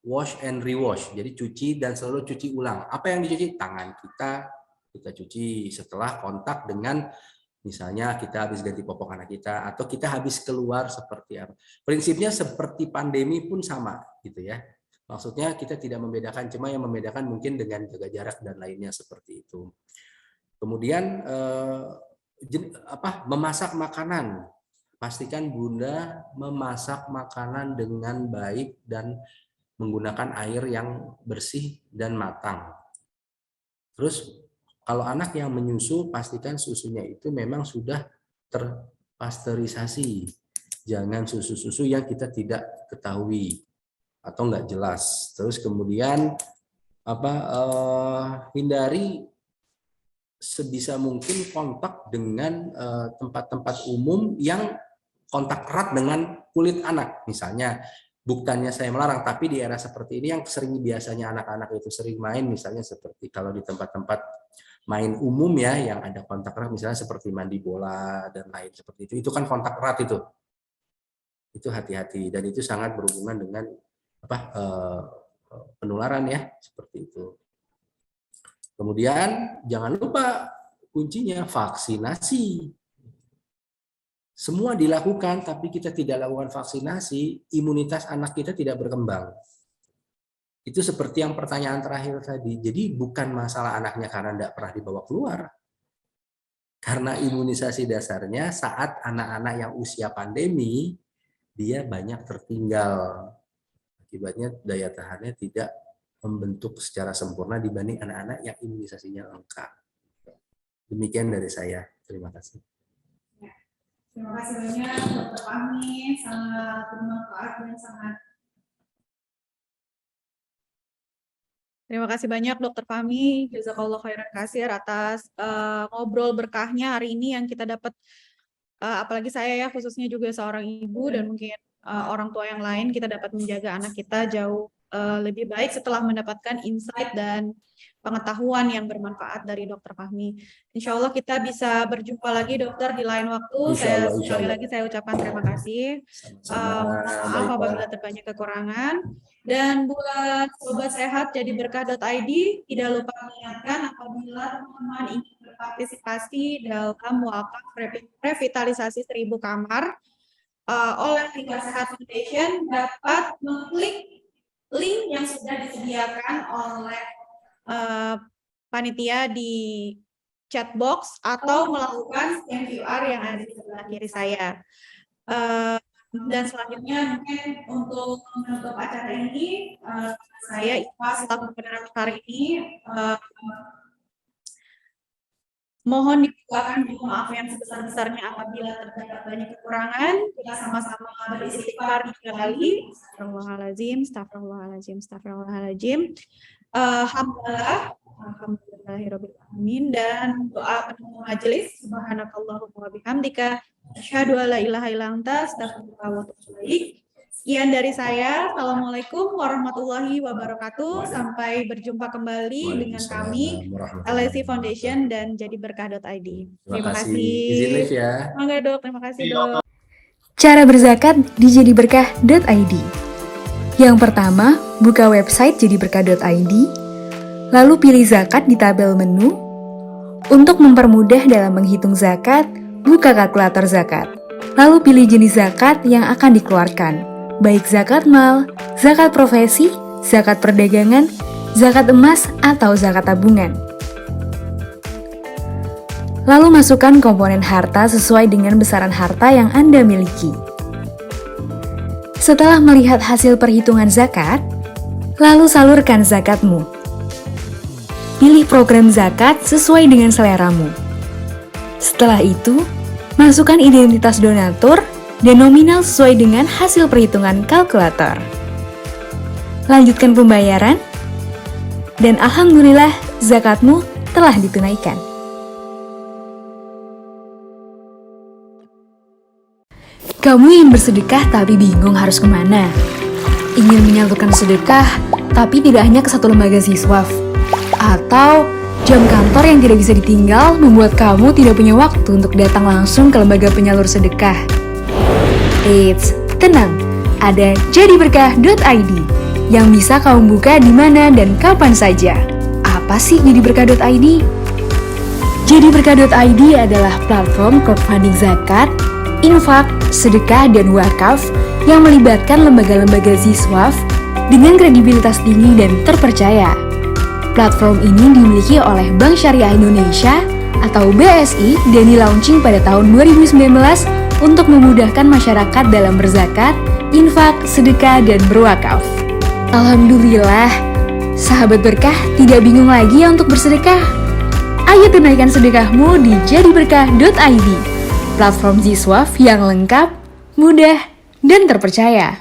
wash and rewash. Jadi cuci dan selalu cuci ulang. Apa yang dicuci? Tangan kita cuci setelah kontak dengan misalnya kita habis ganti popok anak kita atau kita habis keluar seperti apa. Prinsipnya seperti pandemi pun sama gitu ya. Maksudnya kita tidak membedakan, cuma yang membedakan mungkin dengan jaga jarak dan lainnya seperti itu. Kemudian memasak makanan. Pastikan Bunda memasak makanan dengan baik dan menggunakan air yang bersih dan matang. Terus kalau anak yang menyusu, pastikan susunya itu memang sudah terpasteurisasi. Jangan susu-susu yang kita tidak ketahui atau nggak jelas. Terus kemudian hindari sebisa mungkin kontak dengan tempat-tempat umum yang kontak erat dengan kulit anak. Misalnya bukannya saya melarang, tapi di era seperti ini yang sering biasanya anak-anak itu sering main, misalnya seperti kalau di tempat-tempat main umum ya yang ada kontak erat, misalnya seperti mandi bola dan lain seperti itu kan kontak erat itu hati-hati dan itu sangat berhubungan dengan penularan ya seperti itu. Kemudian jangan lupa kuncinya vaksinasi. Semua dilakukan tapi kita tidak lakukan vaksinasi, imunitas anak kita tidak berkembang. Itu seperti yang pertanyaan terakhir tadi. Jadi bukan masalah anaknya karena tidak pernah dibawa keluar. Karena imunisasi dasarnya saat anak-anak yang usia pandemi dia banyak tertinggal. Akibatnya daya tahannya tidak membentuk secara sempurna dibanding anak-anak yang imunisasinya lengkap. Demikian dari saya. Terima kasih. Terima kasih banyak Dr. Fahmi, sangat bermanfaat dan sangat. Terima kasih banyak Dr. Fahmi, jazakallah khairan kasir atas ngobrol berkahnya hari ini yang kita dapat, apalagi saya ya khususnya juga seorang ibu dan mungkin orang tua yang lain, kita dapat menjaga anak kita jauh lebih baik setelah mendapatkan insight dan pengetahuan yang bermanfaat dari Dokter Fahmi. Insya Allah kita bisa berjumpa lagi dokter di lain waktu. Insya Allah. Sekali lagi saya ucapkan terima kasih. Maaf apabila terbanyak kekurangan. Dan buat Sobat Sehat Jadi Berkah.id, tidak lupa mengingatkan apabila teman-teman ingin berpartisipasi dalam wakaf revitalisasi 1000 kamar oleh Lingkar Sehat Foundation, dapat mengklik link yang sudah disediakan oleh panitia di chat box atau melakukan scan QR yang ada di sebelah kiri saya. Dan selanjutnya mungkin untuk menutup acara ini, saya Iva selaku moderator ini mohon dibukakan maaf yang sebesar-besarnya apabila terdapat banyak kekurangan. Kita sama-sama beristighfar 3 kali. Astagfirullahaladzim, astagfirullahaladzim, astagfirullahaladzim. Alhamdulillahirabbil alamin, dan doa penutup majelis. Subhanakallahumma wa bihamdika asyhadu an la ilaha illa anta astaghfiruka wa atubu ilaik. Sekian dari saya. Assalamualaikum warahmatullahi wabarakatuh. Sampai berjumpa kembali dengan kami LSI Foundation dan Jadi Berkah.id. Terima kasih. Izin live ya. Dok. Terima kasih Dok. Cara berzakat di jadiberkah.id. Yang pertama, buka website jadiberkah.id, lalu pilih zakat di tabel menu. Untuk mempermudah dalam menghitung zakat, buka kalkulator zakat. Lalu pilih jenis zakat yang akan dikeluarkan, baik zakat mal, zakat profesi, zakat perdagangan, zakat emas, atau zakat tabungan. Lalu masukkan komponen harta sesuai dengan besaran harta yang Anda miliki. Setelah melihat hasil perhitungan zakat, lalu salurkan zakatmu. Pilih program zakat sesuai dengan seleramu. Setelah itu, masukkan identitas donatur dan nominal sesuai dengan hasil perhitungan kalkulator. Lanjutkan pembayaran, dan alhamdulillah zakatmu telah ditunaikan. Kamu ingin bersedekah tapi bingung harus kemana? Ingin menyalurkan sedekah tapi tidak hanya ke satu lembaga siswaf? Atau jam kantor yang tidak bisa ditinggal membuat kamu tidak punya waktu untuk datang langsung ke lembaga penyalur sedekah? Eits, tenang, ada jadiberkah.id yang bisa kamu buka di mana dan kapan saja. Apa sih jadiberkah.id? Jadiberkah.id adalah platform crowdfunding zakat, infak, sedekah, dan wakaf yang melibatkan lembaga-lembaga siswaf dengan kredibilitas tinggi dan terpercaya. Platform ini dimiliki oleh Bank Syariah Indonesia atau BSI dan di-launching pada tahun 2019 untuk memudahkan masyarakat dalam berzakat, infak, sedekah, dan berwakaf. Alhamdulillah, sahabat berkah tidak bingung lagi ya untuk bersedekah. Ayo tunaikan sedekahmu di jadiberkah.id, platform siswaf yang lengkap, mudah, dan terpercaya.